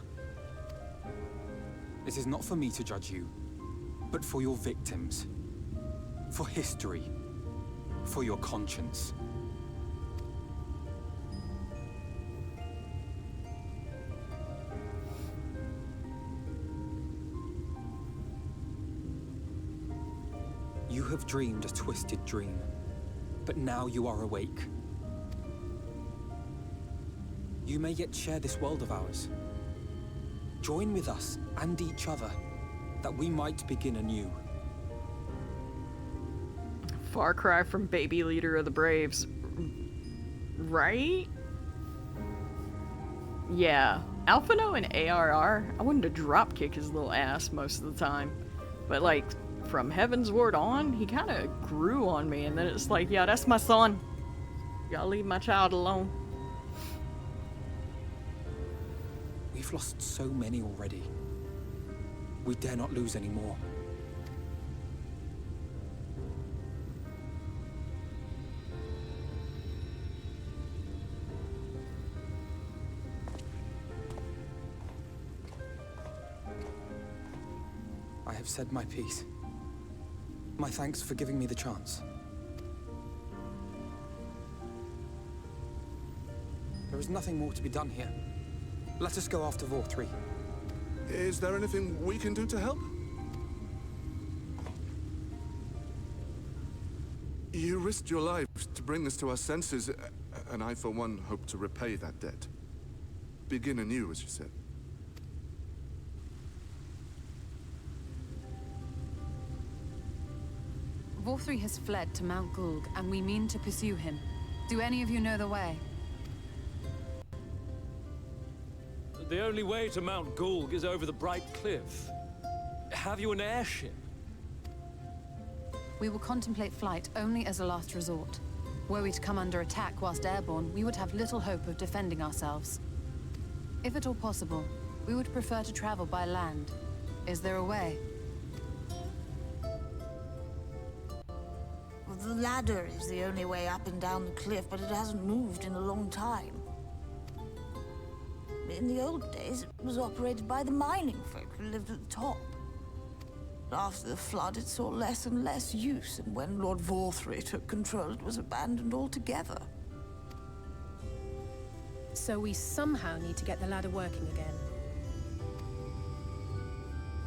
It is not for me to judge you, but for your victims. For history. For your conscience. You have dreamed a twisted dream, but now you are awake. You may yet share this world of ours. Join with us and each other, that we might begin anew. Far cry from baby leader of the Braves. Right? Yeah. Alphino and ARR, I wanted to drop kick his little ass most of the time. But like, from Heaven's Ward on, he kind of grew on me, and then it's like, yeah, that's my son. Y'all leave my child alone. We've lost so many already. We dare not lose any more. I have said my piece. My thanks for giving me the chance. There is nothing more to be done here. Let us go after Vorthri. Is there anything we can do to help? You risked your lives to bring us to our senses, and I, for one, hope to repay that debt. Begin anew, as you said. Vorthri has fled to Mount Gulg, and we mean to pursue him. Do any of you know the way? The only way to Mount Gulg is over the Bright Cliff. Have you an airship? We will contemplate flight only as a last resort. Were we to come under attack whilst airborne, we would have little hope of defending ourselves. If at all possible, we would prefer to travel by land. Is there a way? Well, the ladder is the only way up and down the cliff, but it hasn't moved in a long time. In the old days, it was operated by the mining folk who lived at the top. But after the flood, it saw less and less use, and when Lord Vorthri took control, it was abandoned altogether. So we somehow need to get the ladder working again.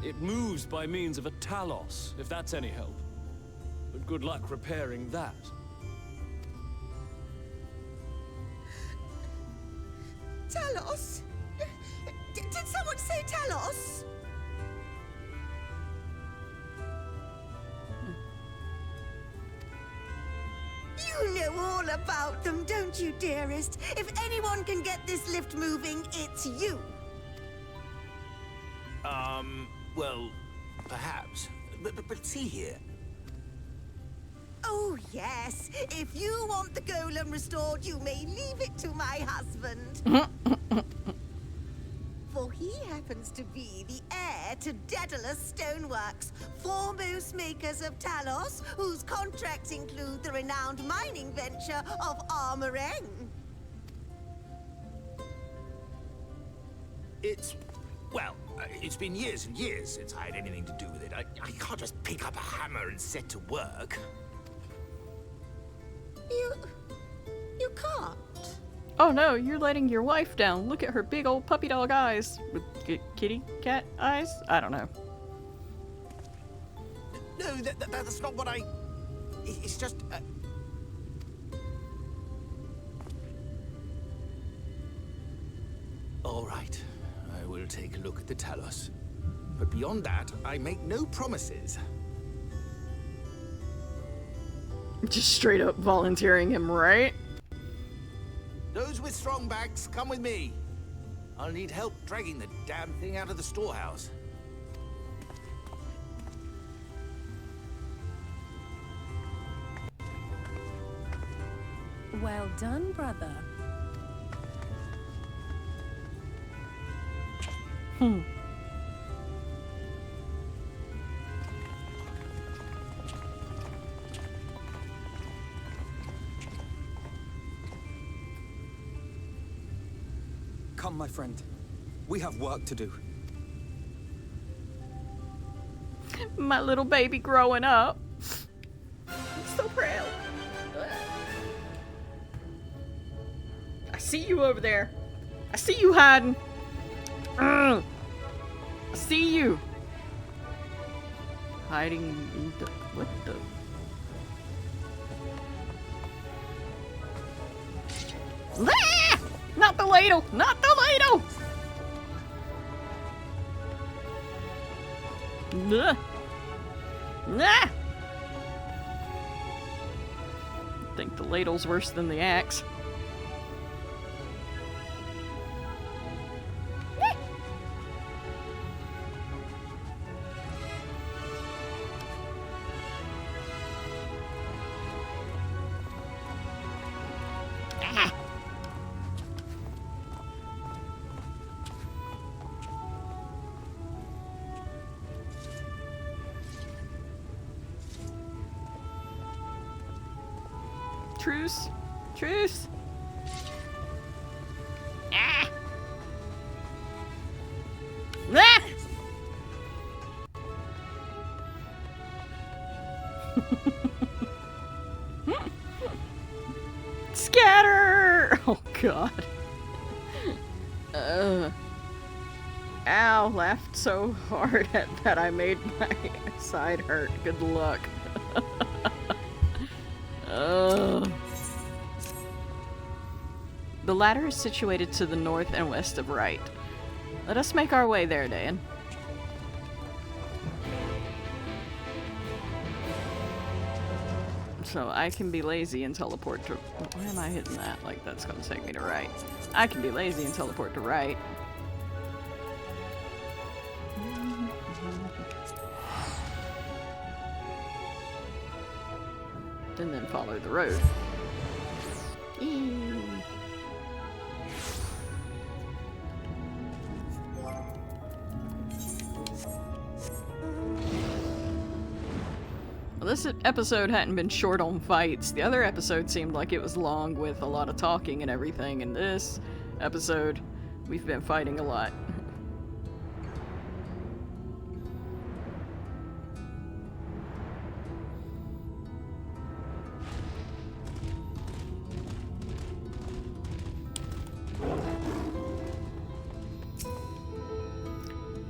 It moves by means of a talos, if that's any help. Good luck repairing that. Talos? Did someone say Talos? You know all about them, don't you, dearest? If anyone can get this lift moving, it's you. Well, perhaps. But see here. Oh, yes. If you want the golem restored, you may leave it to my husband. For he happens to be the heir to Daedalus Stoneworks, foremost makers of Talos, whose contracts include the renowned mining venture of Armoreng. It's been years and years since I had anything to do with it. I can't just pick up a hammer and set to work. You can't. Oh no, you're letting your wife down. Look at her big old puppy dog eyes. With kitty cat eyes? I don't know. No, that's not what I... It's just... All right. I will take a look at the Talos. But beyond that, I make no promises. Just straight up volunteering him, right? Those with strong backs, come with me. I'll need help dragging the damn thing out of the storehouse. Well done, brother. Come, my friend. We have work to do. My little baby growing up. I'm so proud. I see you over there. I see you hiding. I see you. Hiding in the... What the... Ah! Not the ladle! Not the ladle! Nah. Nah. I think the ladle's worse than the axe. Truce. Truce. Ah. Ah. Scatter! Oh god. Ow, laughed so hard at that I made my side hurt. Good luck. The ladder is situated to the north and west of Right. Let us make our way there, Dan. So I can be lazy and teleport to... Why am I hitting that? Like that's gonna take me to Right. I can be lazy and teleport to Right. And then follow the road. Eee. Well, this episode hadn't been short on fights. The other episode seemed like it was long with a lot of talking and everything. In this episode, we've been fighting a lot.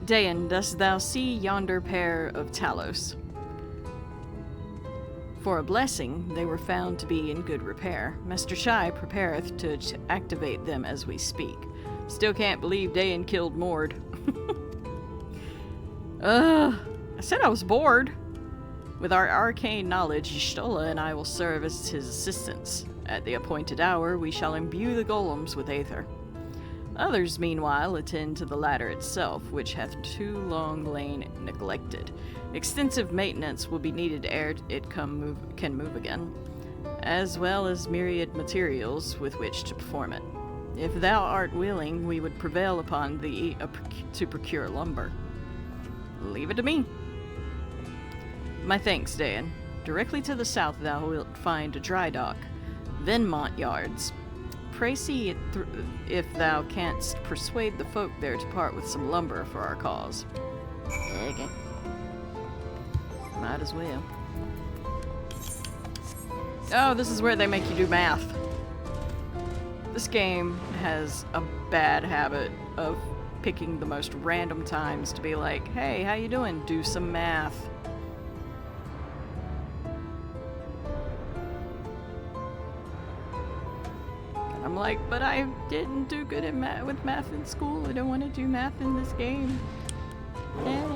Dayan, dost thou see yonder pair of Talos? For a blessing, they were found to be in good repair. Master Shai prepareth to activate them as we speak. Still can't believe Dayan killed Mord. I said I was bored. With our arcane knowledge, Y'shtola and I will serve as his assistants. At the appointed hour, we shall imbue the golems with aether. Others, meanwhile, attend to the ladder itself, which hath too long lain neglected. Extensive maintenance will be needed ere it can move again, as well as myriad materials with which to perform it. If thou art willing, we would prevail upon thee to procure lumber. Leave it to me. My thanks, Dan. Directly to the south thou wilt find a dry dock, then Mont Yards. Pray see if thou canst persuade the folk there to part with some lumber for our cause. Okay. Might as well. Oh, this is where they make you do math. This game has a bad habit of picking the most random times to be like, hey, how you doing? Do some math. And I'm like, but I didn't do good with math in school. I don't want to do math in this game. Yeah.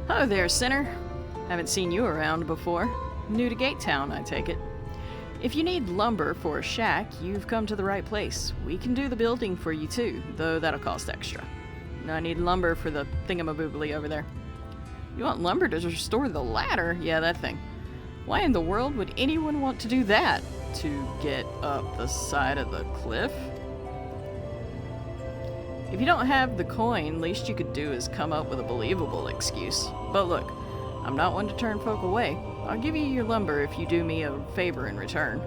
Oh there, sinner. Haven't seen you around before. New to Gate Town, I take it. If you need lumber for a shack, you've come to the right place. We can do the building for you too, though that'll cost extra. I need lumber for the thingamaboobly over there. You want lumber to restore the ladder? Yeah, that thing. Why in the world would anyone want to do that? To get up the side of the cliff? If you don't have the coin, least you could do is come up with a believable excuse. But look, I'm not one to turn folk away. I'll give you your lumber if you do me a favor in return.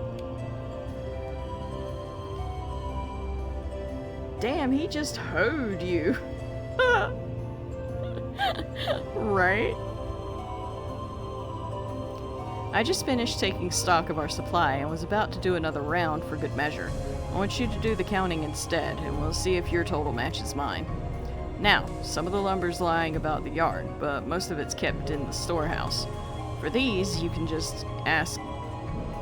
Damn, he just hoed you. Right? I just finished taking stock of our supply and was about to do another round for good measure. I want you to do the counting instead, and we'll see if your total matches mine. Now, some of the lumber's lying about the yard, but most of it's kept in the storehouse. For these, you can just ask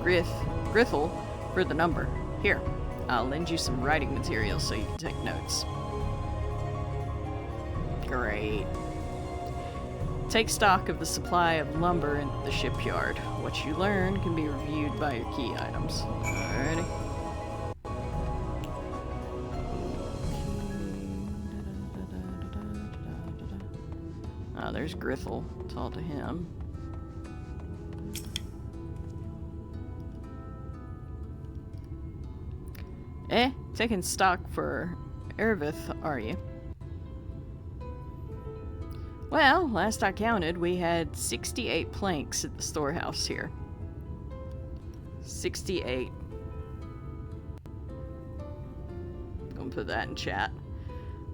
Grithel for the number. Here, I'll lend you some writing materials so you can take notes. Great. Take stock of the supply of lumber in the shipyard. What you learn can be reviewed by your key items. Alrighty. Oh, there's Grithel. Talk to him. Taking stock for Ervith, are you? Well, last I counted, we had 68 planks at the storehouse here. 68. Gonna put that in chat.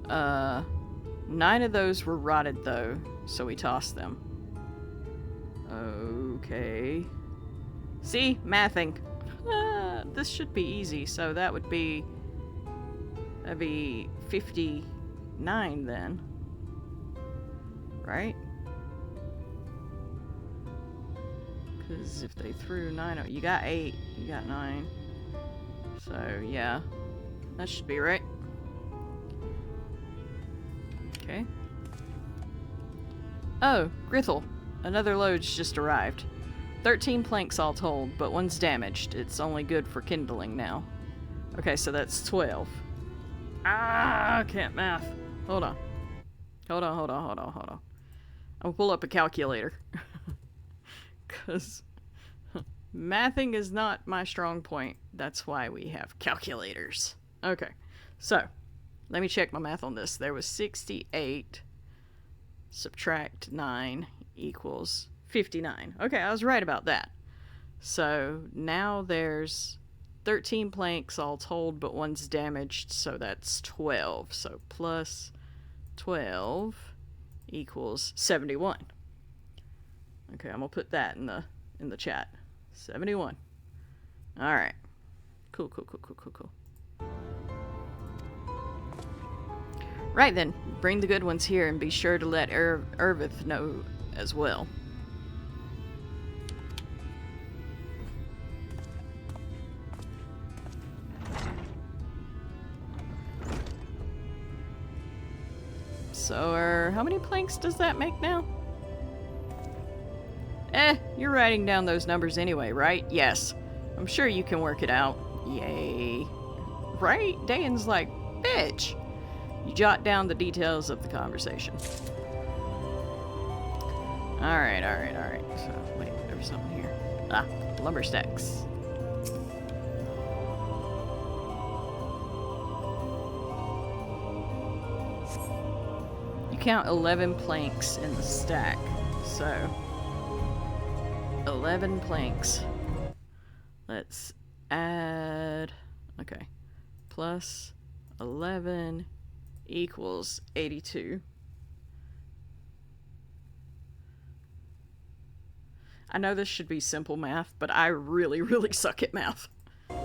9 of those were rotted though, so we tossed them. Okay. See? Mathing. This should be easy, so that'd be 59 then. Right? Because if they threw 9, you got 8, you got 9. So, yeah. That should be right. Okay. Oh, Grithel. Another load's just arrived. 13 planks all told, but one's damaged. It's only good for kindling now. Okay, so that's 12. Ah, I can't math. Hold on. Hold on. I'll pull up a calculator. Because mathing is not my strong point. That's why we have calculators. Okay, so let me check my math on this. There was 68. Subtract 9 equals 59. Okay, I was right about that. So now there's 13 planks all told, but one's damaged, so that's 12. So plus 12 equals 71. Okay, I'm gonna put that in the chat. 71. All right. Cool. Right then, bring the good ones here and be sure to let Irvith know as well. So, how many planks does that make now? You're writing down those numbers anyway, right? Yes. I'm sure you can work it out. Yay. Right? Dayan's like, bitch. You jot down the details of the conversation. Alright. So, wait, there was something here. Ah, lumber stacks. You count 11 planks in the stack. So, 11 planks. Let's add... Okay. Plus 11... equals 82. I know this should be simple math, but I really, really suck at math. Okay.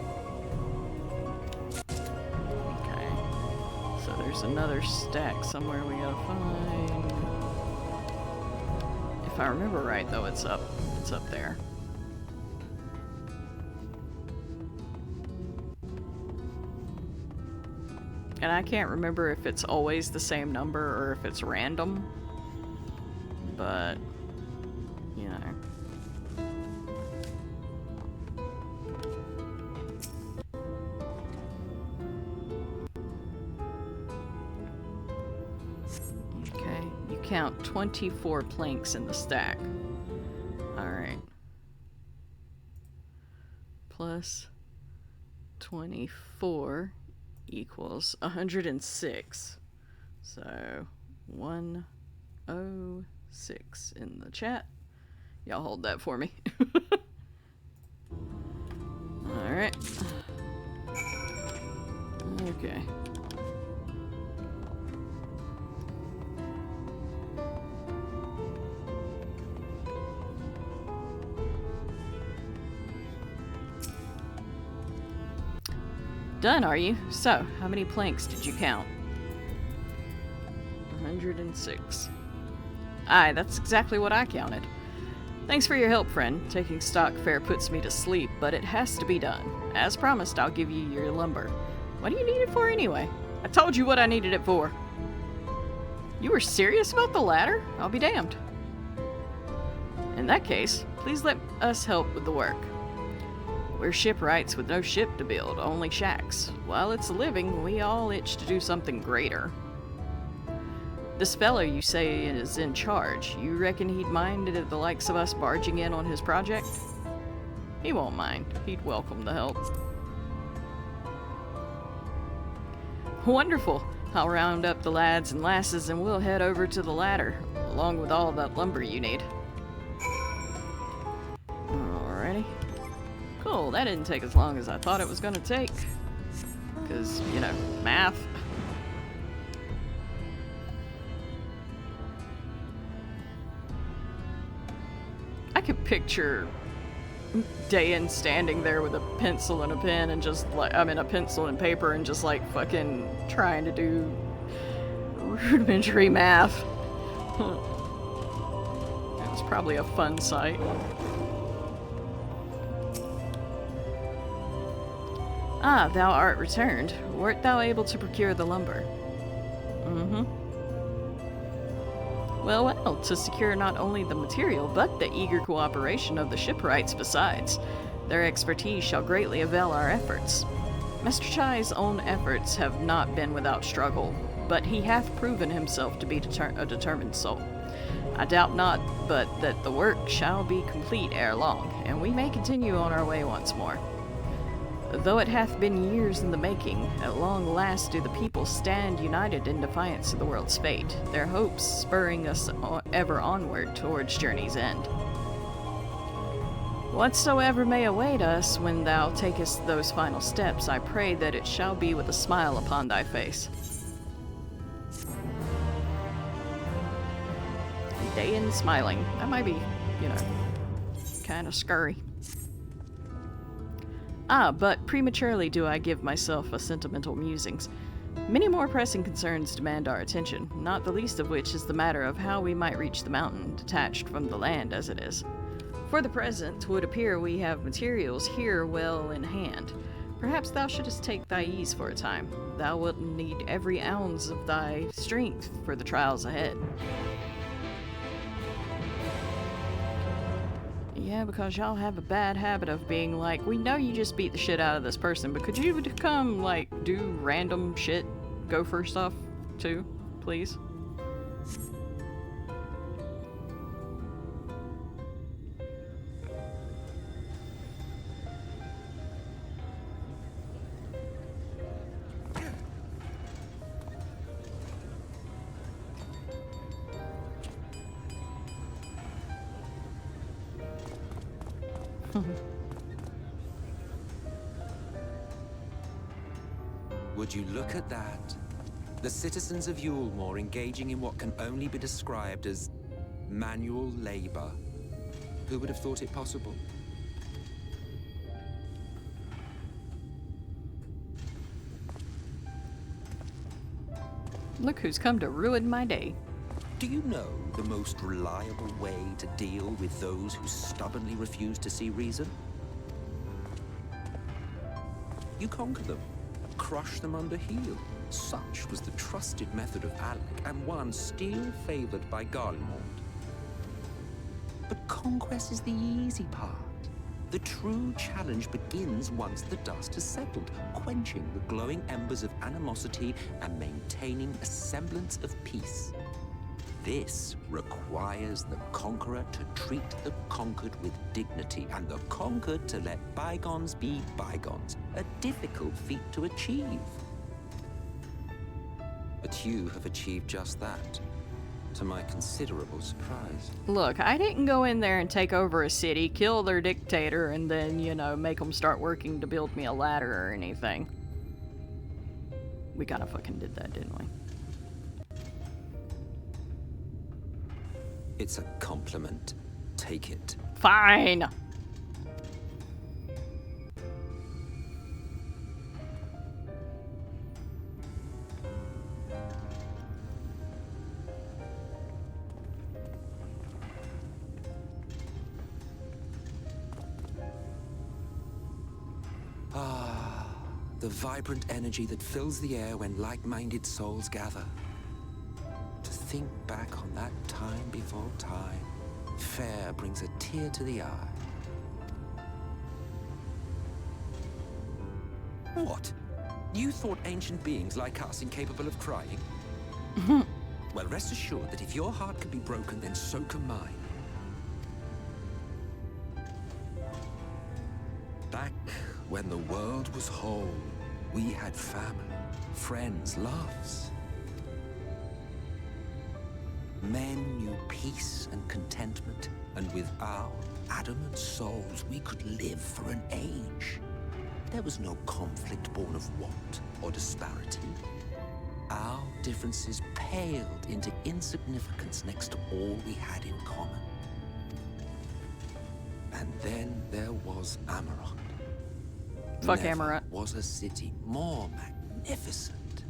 So there's another stack somewhere we gotta find. If I remember right, though, it's up there. And I can't remember if it's always the same number or if it's random. But, you know. Okay, you count 24 planks in the stack. Alright. Plus 24 equals 106. So 106 in the chat. Y'all hold that for me. Alright. Okay. Done, are you? So, how many planks did you count? 106. Aye, that's exactly what I counted. Thanks for your help, friend. Taking stock fair puts me to sleep, but it has to be done. As promised, I'll give you your lumber. What do you need it for anyway? I told you what I needed it for. You were serious about the ladder? I'll be damned. In that case, please let us help with the work. We're shipwrights with no ship to build, only shacks. While it's a living, we all itch to do something greater. This fellow you say is in charge. You reckon he'd mind the likes of us barging in on his project? He won't mind. He'd welcome the help. Wonderful. I'll round up the lads and lasses and we'll head over to the ladder, along with all that lumber you need. Alrighty. Cool, that didn't take as long as I thought it was gonna take. Because, you know, math. I could picture Dayan standing there with a pencil and a pen and just like, a pencil and paper and just like fucking trying to do rudimentary math. It was probably a fun sight. Ah, thou art returned. Wert thou able to procure the lumber? Mm-hmm. Well, to secure not only the material, but the eager cooperation of the shipwrights besides. Their expertise shall greatly avail our efforts. Master Chai's own efforts have not been without struggle, but he hath proven himself to be a determined soul. I doubt not but that the work shall be complete ere long, and we may continue on our way once more. Though it hath been years in the making, at long last do the people stand united in defiance of the world's fate, their hopes spurring us ever onward towards journey's end. Whatsoever may await us when thou takest those final steps, I pray that it shall be with a smile upon thy face. Dayan smiling. That might be, you know, kind of scurry. Ah, but prematurely do I give myself a sentimental musings. Many more pressing concerns demand our attention, not the least of which is the matter of how we might reach the mountain, detached from the land as it is. For the present, 'twould appear we have materials here well in hand. Perhaps thou shouldst take thy ease for a time. Thou wilt need every ounce of thy strength for the trials ahead. Yeah, because y'all have a bad habit of being like, we know you just beat the shit out of this person, but could you come, like, do random shit, gopher stuff, too, please? Would you look at that? The citizens of Yulemore engaging in what can only be described as manual labor. Who would have thought it possible? Look who's come to ruin my day. Do you know the most reliable way to deal with those who stubbornly refuse to see reason? You conquer them. Crush them under heel. Such was the trusted method of Alec, and one still favored by Garlemald. But conquest is the easy part. The true challenge begins once the dust has settled, quenching the glowing embers of animosity and maintaining a semblance of peace. This requires the conqueror to treat the conquered with dignity, and the conquered to let bygones be bygones, a difficult feat to achieve. But you have achieved just that, to my considerable surprise. Look, I didn't go in there and take over a city, kill their dictator, and then, you know, make them start working to build me a ladder or anything. We kinda fucking did that, didn't we? It's a compliment. Take it. Fine! Ah, the vibrant energy that fills the air when like-minded souls gather. To think back on that time before time, fair brings a tear to the eye. What? You thought ancient beings like us incapable of crying? Well, rest assured that if your heart can be broken, then so can mine. Back when the world was whole, we had family, friends, loves. Men knew peace and contentment, and with our adamant souls, we could live for an age. There was no conflict born of want or disparity. Our differences paled into insignificance next to all we had in common. And then there was Amarok. Fuck Never Amarok. was a city more magnificent.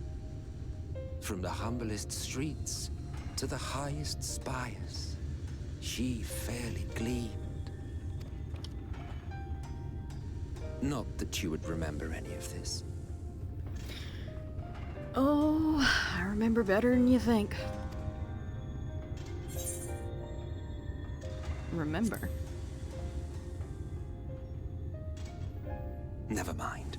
From the humblest streets to the highest spires, she fairly gleamed. Not that you would remember any of this. Oh, I remember better than you think. Remember. Never mind.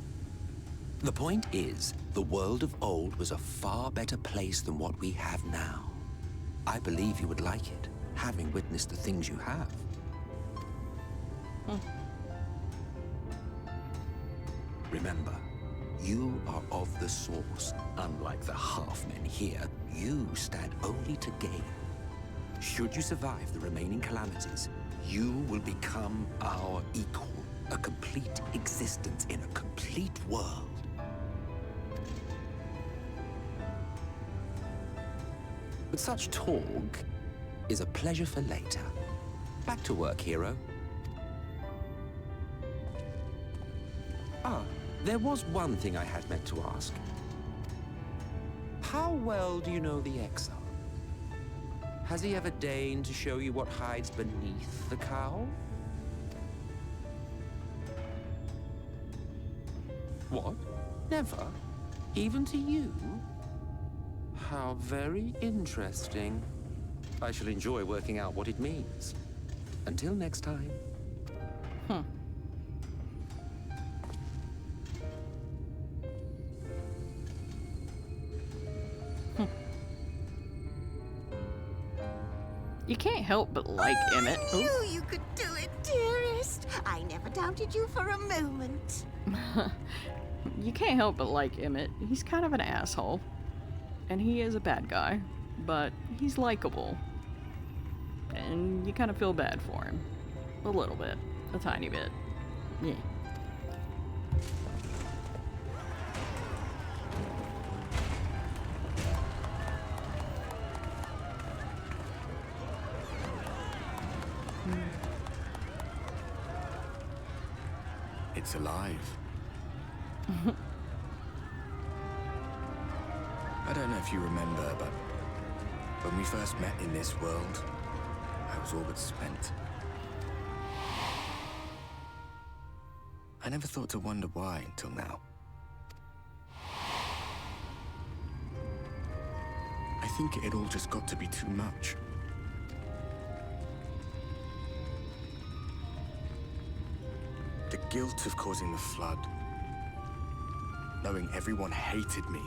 The point is, the world of old was a far better place than what we have now. I believe you would like it, having witnessed the things you have. Remember, you are of the source. Unlike the half-men here, you stand only to gain. Should you survive the remaining calamities, you will become our equal. A complete existence in a complete world. But such talk is a pleasure for later. Back to work, hero. Ah, there was one thing I had meant to ask. how well do you know the exile? Has he ever deigned to show you what hides beneath the cowl? What? Never? Even to you? How very interesting. I shall enjoy working out what it means. Until next time. You can't help but like Emmett. I knew you could do it, dearest. I never doubted you for a moment. You can't help but like Emmett. He's kind of an asshole. And he is a bad guy. But he's likable. And you kind of feel bad for him. A little bit. A tiny bit. Yeah. It's alive. I don't know if you remember, but when we first met in this world, I was all but spent. I never thought to wonder why until now. I think it all just got to be too much. The guilt of causing the flood. Knowing everyone hated me.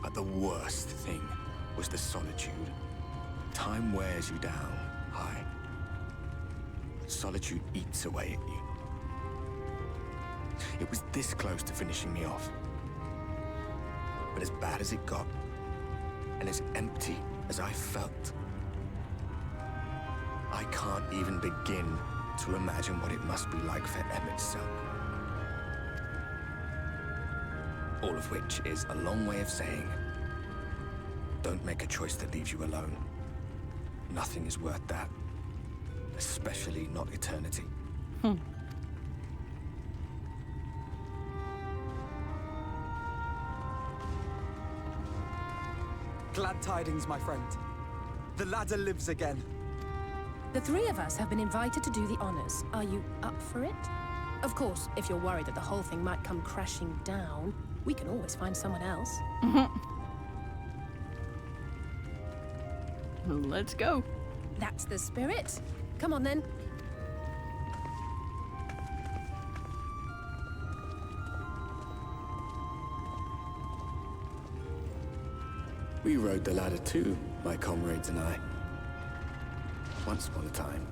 But the worst thing was the solitude. Time wears you down, aye. Solitude eats away at you. It was this close to finishing me off. But as bad as it got, and as empty as I felt, I can't even begin to imagine what it must be like for Emmett's son. All of which is a long way of saying, don't make a choice that leaves you alone. Nothing is worth that. Especially not eternity. Glad tidings, my friend. The ladder lives again. The three of us have been invited to do the honors. Are you up for it? Of course, if you're worried that the whole thing might come crashing down, we can always find someone else. Let's go. That's the spirit. Come on, then. We rode the ladder too, my comrades and I. Once upon a time.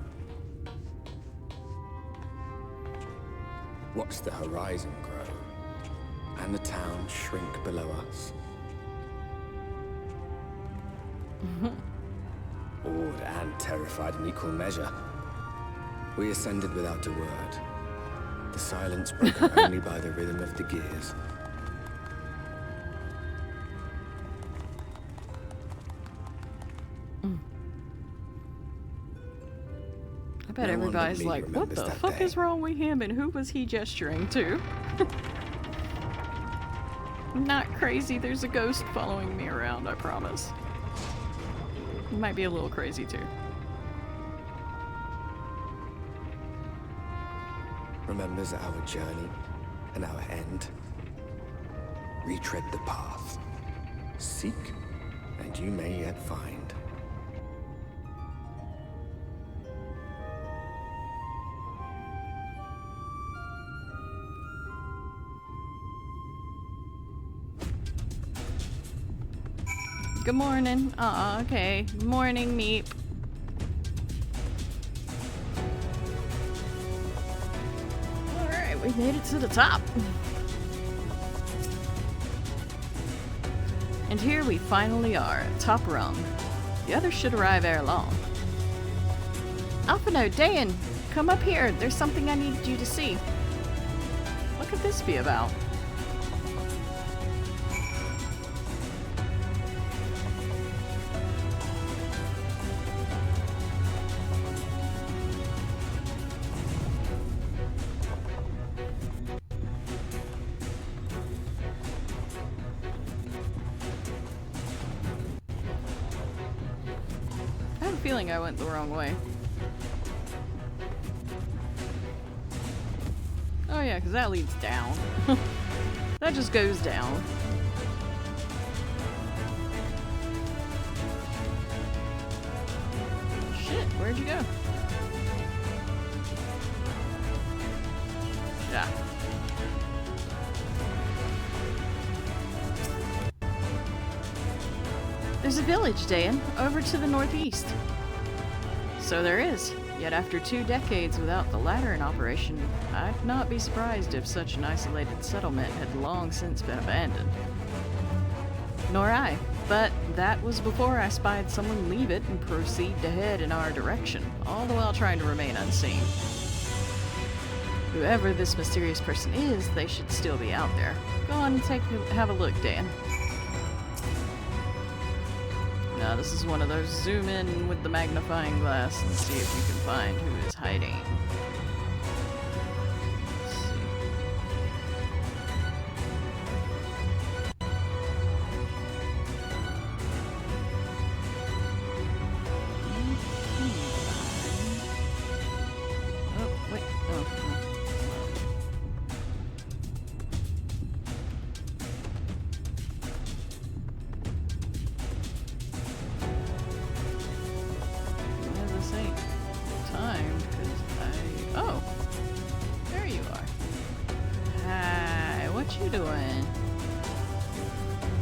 Watched the horizon grow, and the town shrink below us. Awed and terrified in equal measure. We ascended without a word. The silence broken only by the rhythm of the gears. I bet everybody's like, what the fuck is wrong with him and who was he gesturing to? Not crazy, there's a ghost following me around, I promise. He might be a little crazy too. Remembers our journey and our end. Retread the path. Seek, and you may yet find. Good morning. Okay. Morning, Meep. Alright, we made it to the top. And here we finally are, top rung. The others should arrive ere long. Alphino, Dayan, come up here. There's something I need you to see. What could this be about? feeling I went the wrong way. Oh yeah, because that leads down. That just goes down. Shit, where'd you go? Yeah. There's a village, Dan, over to the northeast. So there is. Yet after 2 decades without the latter in operation, I'd not be surprised if such an isolated settlement had long since been abandoned. Nor I, but that was before I spied someone leave it and proceed to head in our direction, all the while trying to remain unseen. Whoever this mysterious person is, they should still be out there. Go on and have a look, Dan. Now this is one of those zoom in with the magnifying glass and see if you can find who is hiding. Let's see. Oh, wait. Oh, no.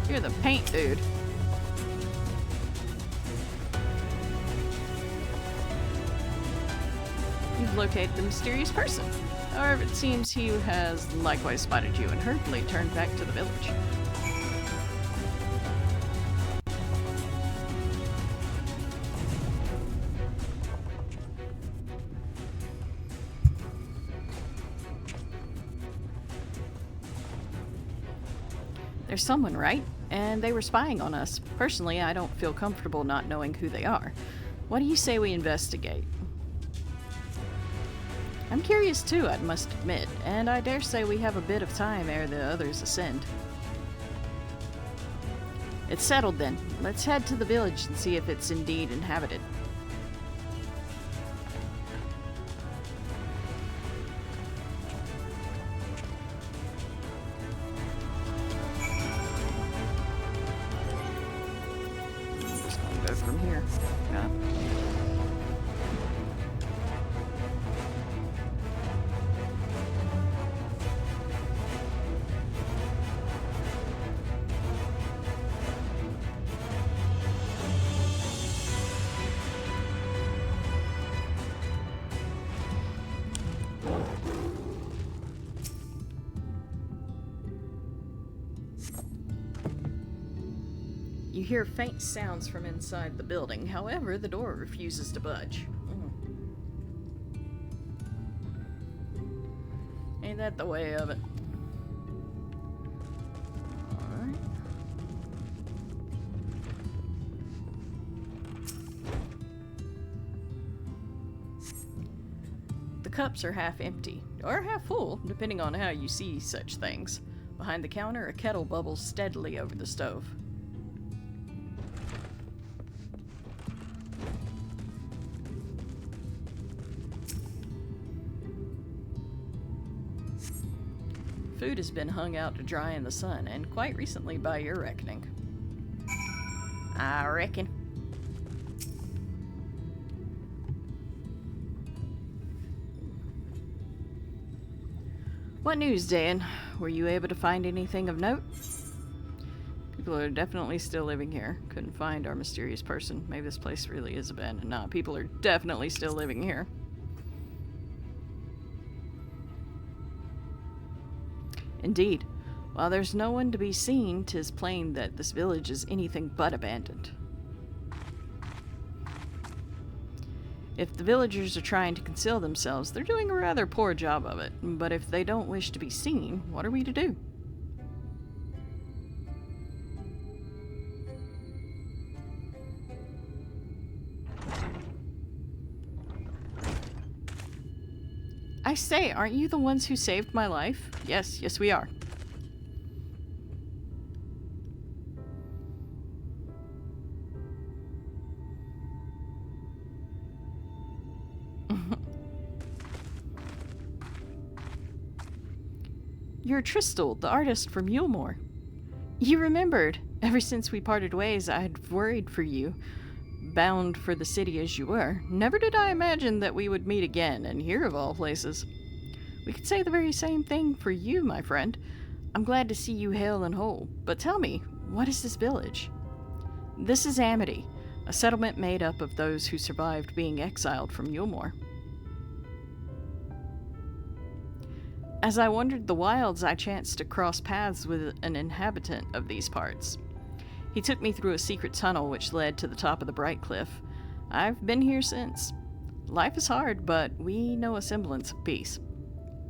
You're the paint dude. You've located the mysterious person. However, it seems he has likewise spotted you and hurriedly turned back to the village. There's someone, right? And they were spying on us. Personally, I don't feel comfortable not knowing who they are. What do you say we investigate? I'm curious too, I must admit, and I dare say we have a bit of time ere the others ascend. It's settled then. Let's head to the village and see if it's indeed inhabited. From here. Yeah. You hear faint sounds from inside the building. However, the door refuses to budge. Ain't that the way of it? Alright. The cups are half empty, or half full, depending on how you see such things. Behind the counter, a kettle bubbles steadily over the stove. Food has been hung out to dry in the sun, and quite recently by your reckoning. I reckon. What news, Dan? Were you able to find anything of note? People are definitely still living here. Couldn't find our mysterious person. Maybe this place really is abandoned. Nah, people are definitely still living here. Indeed. While there's no one to be seen, 'tis plain that this village is anything but abandoned. If the villagers are trying to conceal themselves, they're doing a rather poor job of it. But if they don't wish to be seen, what are we to do? I say, aren't you the ones who saved my life? Yes, yes we are. You're Tristal, the artist from Yulmore. You remembered. Ever since we parted ways, I had worried for you, bound for the city as you were. Never did I imagine that we would meet again, and here of all places. We could say the very same thing for you, my friend. I'm glad to see you hale and whole. But tell me, what is this village? This is Amity, a settlement made up of those who survived being exiled from Yulmore. As I wandered the wilds, I chanced to cross paths with an inhabitant of these parts. He took me through a secret tunnel which led to the top of the Bright Cliff. I've been here since. Life is hard, but we know a semblance of peace.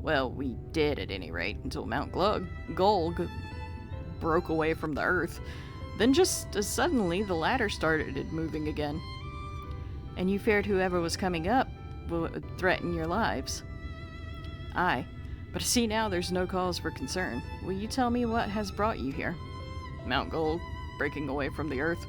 Well, we did at any rate, until Mount Gulg broke away from the earth. Then just as suddenly, the ladder started moving again. And you feared whoever was coming up would threaten your lives. Aye, but I see now there's no cause for concern. Will you tell me what has brought you here? Mount Gulg breaking away from the earth.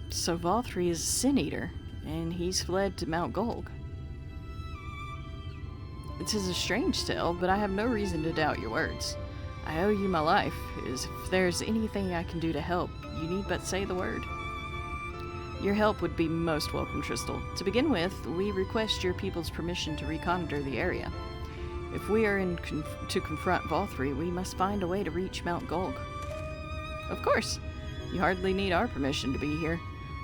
So Valthree is a sin-eater, and he's fled to Mount Gulg. It is a strange tale, but I have no reason to doubt your words. I owe you my life. If there's anything I can do to help, you need but say the word. Your help would be most welcome, Tristal. To begin with, we request your people's permission to reconnoiter the area. If we are to confront Valthree, we must find a way to reach Mount Gulg. Of course. You hardly need our permission to be here.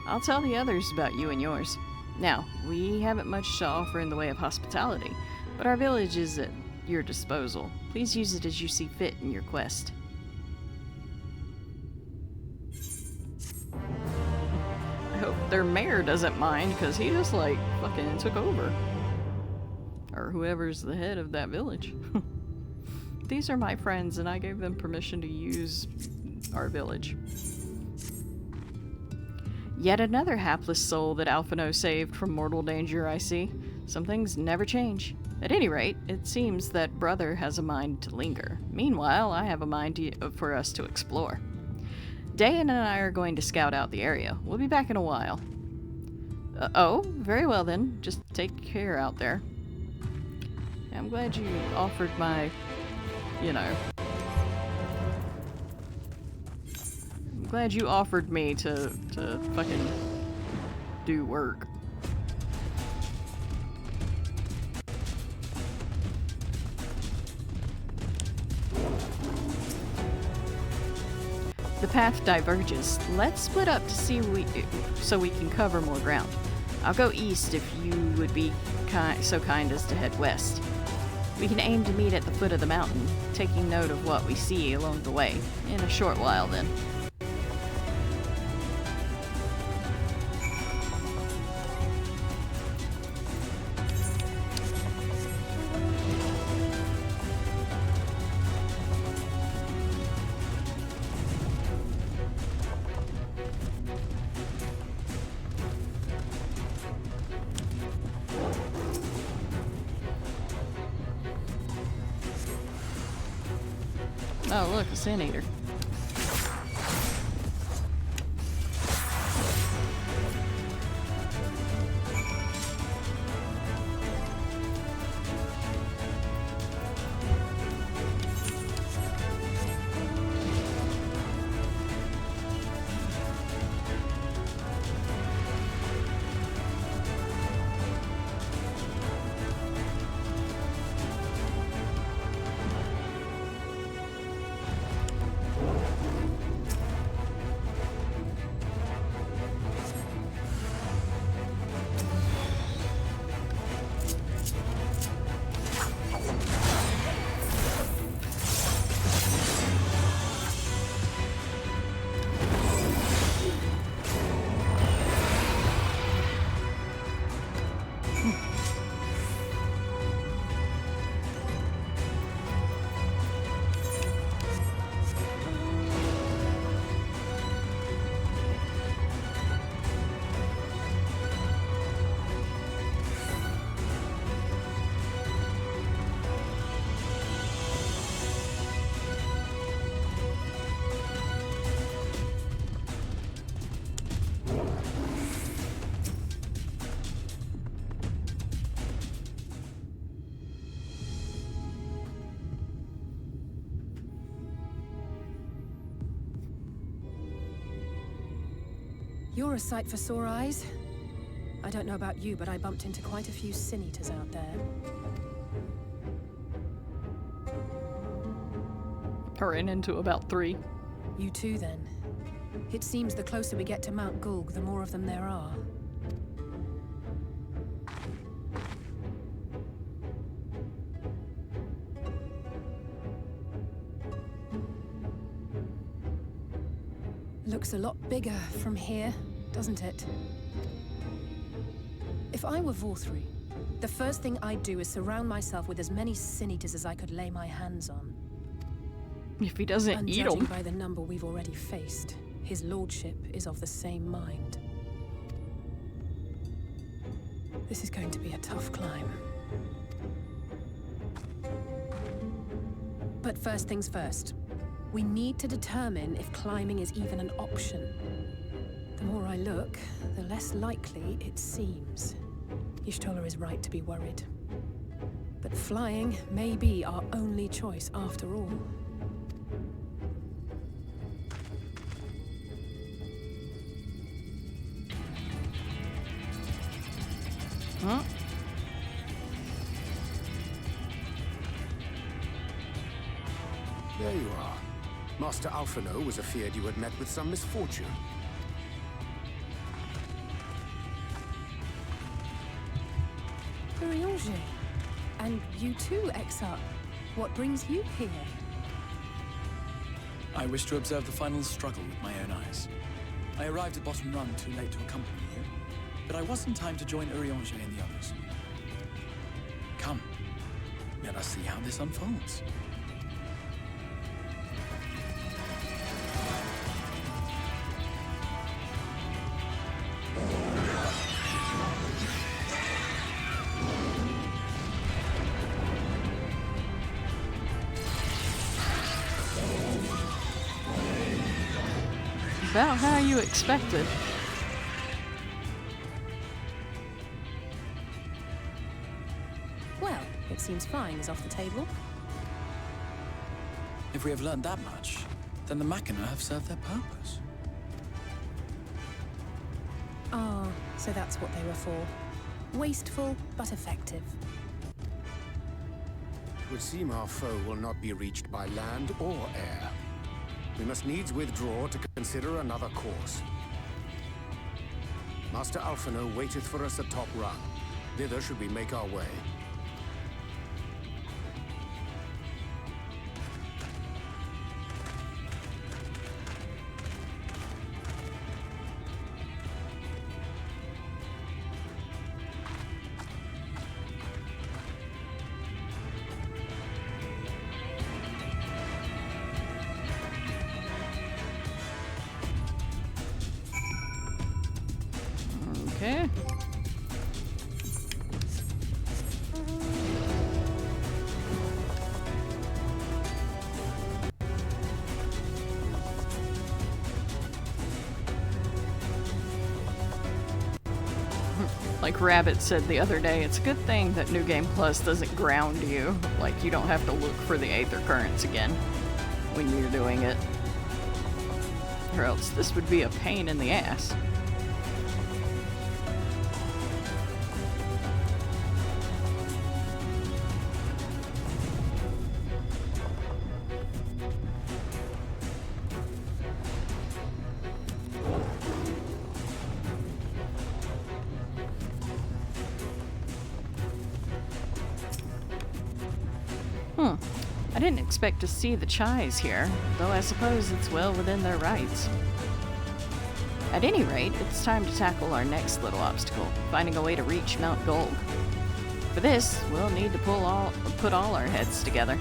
I'll tell the others about you and yours. Now, we haven't much to offer in the way of hospitality, but our village is at your disposal. Please use it as you see fit in your quest. I hope their mayor doesn't mind, because he just, like, fucking took over. Or whoever's the head of that village. These are my friends, and I gave them permission to use our village. Yet another hapless soul that Alphino saved from mortal danger, I see. Some things never change. At any rate, it seems that Brother has a mind to linger. Meanwhile, I have a mind for us to explore. Dayan and I are going to scout out the area. We'll be back in a while. Oh, very well then. Just take care out there. I'm glad you offered my, you know... I'm glad you offered me to fucking do work. The path diverges. Let's split up to see so we can cover more ground. I'll go east if you would be so kind as to head west. We can aim to meet at the foot of the mountain, taking note of what we see along the way. In a short while, then. Oh, look, a sin eater. You're a sight for sore eyes. I don't know about you, but I bumped into quite a few sin eaters out there. I ran into about 3. You too, then. It seems the closer we get to Mount Gulg, the more of them there are. Looks a lot bigger from here, doesn't it? If I were Vorthri, the first thing I'd do is surround myself with as many sin eaters as I could lay my hands on. If he doesn't eat Judging them. by the number we've already faced, his lordship is of the same mind. This is going to be a tough climb. But first things first. We need to determine if climbing is even an option. The more I look, the less likely it seems. Y'shtola is right to be worried. But flying may be our only choice after all. Huh? There you are. Master Alphino was afeard you had met with some misfortune. Urianger. And you too, Exar. What brings you here? I wish to observe the final struggle with my own eyes. I arrived at Bottom Rung too late to accompany you, but I was in time to join Urianger and the others. Come, let us see how this unfolds. About how you expected. Well, it seems flying is off the table. If we have learned that much, then the Machina have served their purpose. Ah, so that's what they were for. Wasteful, but effective. It would seem our foe will not be reached by land or air. We must needs withdraw to consider another course. Master Alphino waiteth for us atop Rung. Thither should we make our way. Okay. Like Rabbit said the other day, it's a good thing that New Game Plus doesn't ground you. Like, you don't have to look for the Aether Currents again when you're doing it. Or else this would be a pain in the ass. I didn't expect to see the Chais here, though I suppose it's well within their rights. At any rate, it's time to tackle our next little obstacle, finding a way to reach Mount Gulg. For this, we'll need to put all our heads together.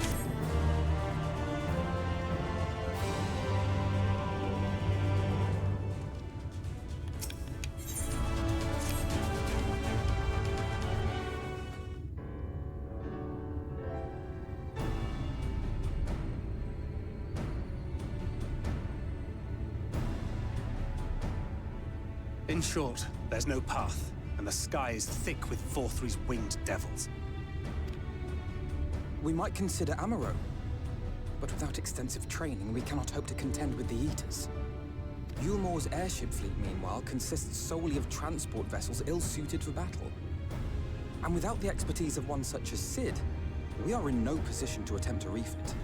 In short, there's no path, and the sky is thick with Vorthri's winged devils. We might consider Amaro, but without extensive training, we cannot hope to contend with the Eaters. Yulmore's airship fleet, meanwhile, consists solely of transport vessels ill-suited for battle. And without the expertise of one such as Sid, we are in no position to attempt a refit.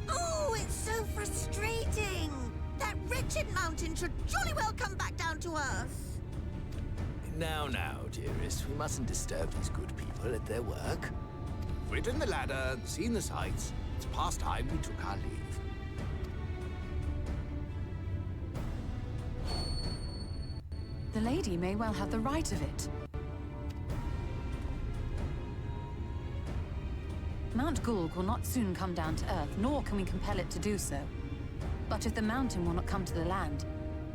Oh, it's so frustrating! That wretched mountain should jolly well come back down to earth! Now, dearest, we mustn't disturb these good people at their work. We've ridden the ladder, seen the sights. It's past time we took our leave. The lady may well have the right of it. Mount Gulg will not soon come down to Earth, nor can we compel it to do so. But if the mountain will not come to the land,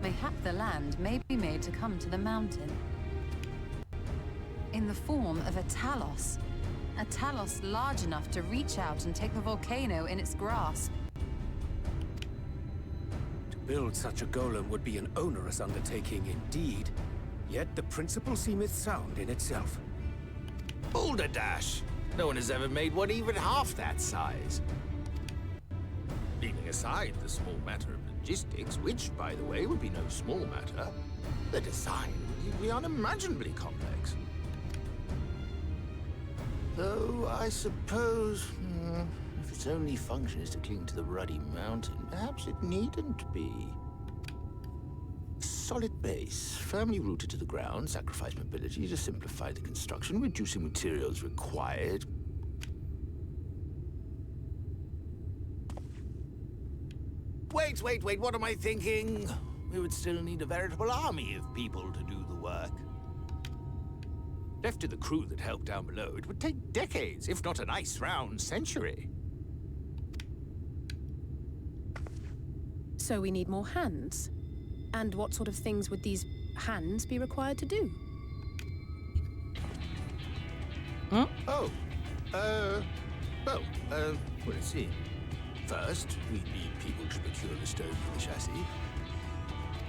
mayhap the land may be made to come to the mountain. In the form of a Talos. A Talos large enough to reach out and take the volcano in its grasp. To build such a golem would be an onerous undertaking indeed. Yet the principle seemeth sound in itself. Balderdash! No one has ever made one even half that size. Leaving aside the small matter of logistics, which, by the way, would be no small matter, the design would be unimaginably complex. Though, I suppose, if its only function is to cling to the ruddy mountain, perhaps it needn't be. Solid base, firmly rooted to the ground, sacrifice mobility to simplify the construction, reducing materials required. Wait, what am I thinking? We would still need a veritable army of people to do the work. Left to the crew that helped down below, it would take decades, if not a nice round century. So we need more hands. And what sort of things would these hands be required to do? Well, let's see. First, we'd need people to procure the stone for the chassis.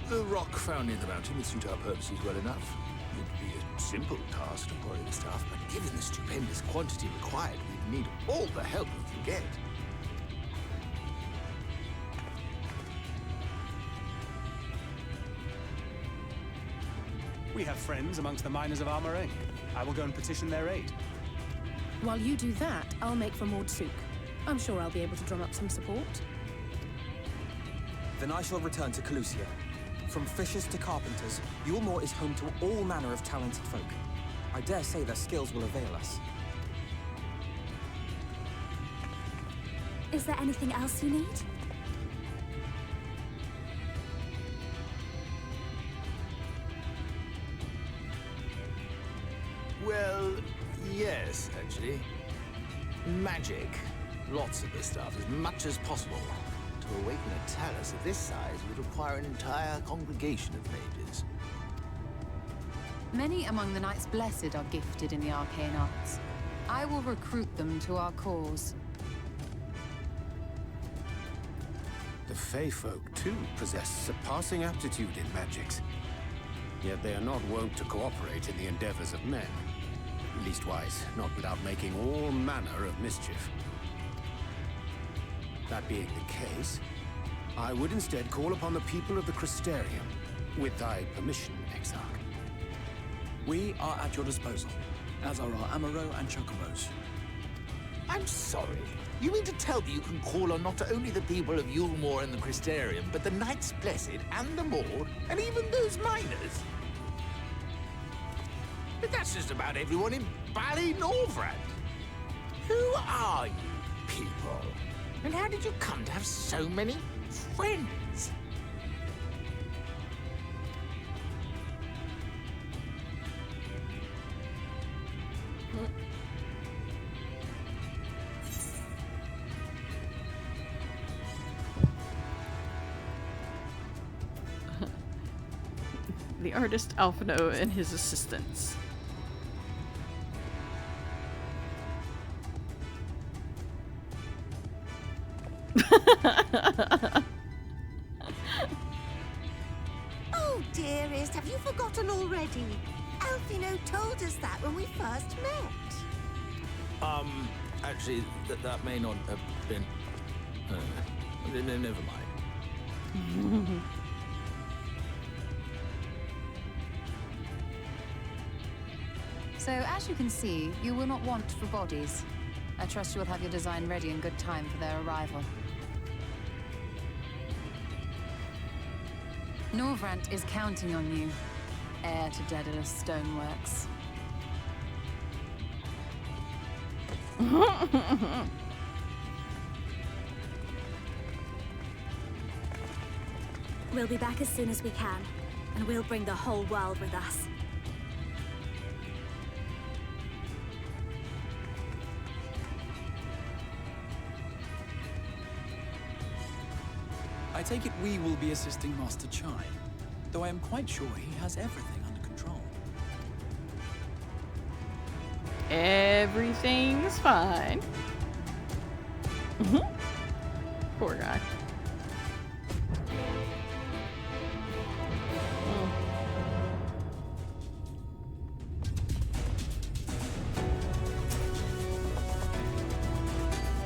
The rock found in the mountain would suit our purposes well enough. It would be a simple task to quarry the stuff, but given the stupendous quantity required, we'd need all the help we can get. We have friends amongst the miners of Armoreng. I will go and petition their aid. While you do that, I'll make for Mordsuk. I'm sure I'll be able to drum up some support. Then I shall return to Calusia. From fishers to carpenters, Yulmore is home to all manner of talented folk. I dare say their skills will avail us. Is there anything else you need? Well, yes, actually. Magic. Lots of this stuff, as much as possible. To awaken a Talos of this size would require an entire congregation of mages. Many among the Knights Blessed are gifted in the arcane arts. I will recruit them to our cause. The Fey folk, too, possess surpassing aptitude in magics. Yet they are not wont to cooperate in the endeavors of men. Leastwise, not without making all manner of mischief. That being the case, I would instead call upon the people of the Crystarium, with thy permission, Exarch. We are at your disposal, as are our Amaro and Chocobos. I'm sorry. You mean to tell me you can call on not only the people of Yulmore and the Crystarium, but the Knights Blessed and the Maud, and even those miners? But that's just about everyone in Ballynorvrand. Who are you people? And how did you come to have so many friends? The artist Alphino and his assistants. Oh, dearest, have you forgotten already? Alphino told us that when we first met. Actually, that may not have been... never mind. So, as you can see, you will not want for bodies. I trust you will have your design ready in good time for their arrival. Norvrant is counting on you, heir to Daedalus Stoneworks. We'll be back as soon as we can, and we'll bring the whole world with us. I take it we will be assisting Master Chai, though I am quite sure he has everything under control. Everything's fine. Poor guy.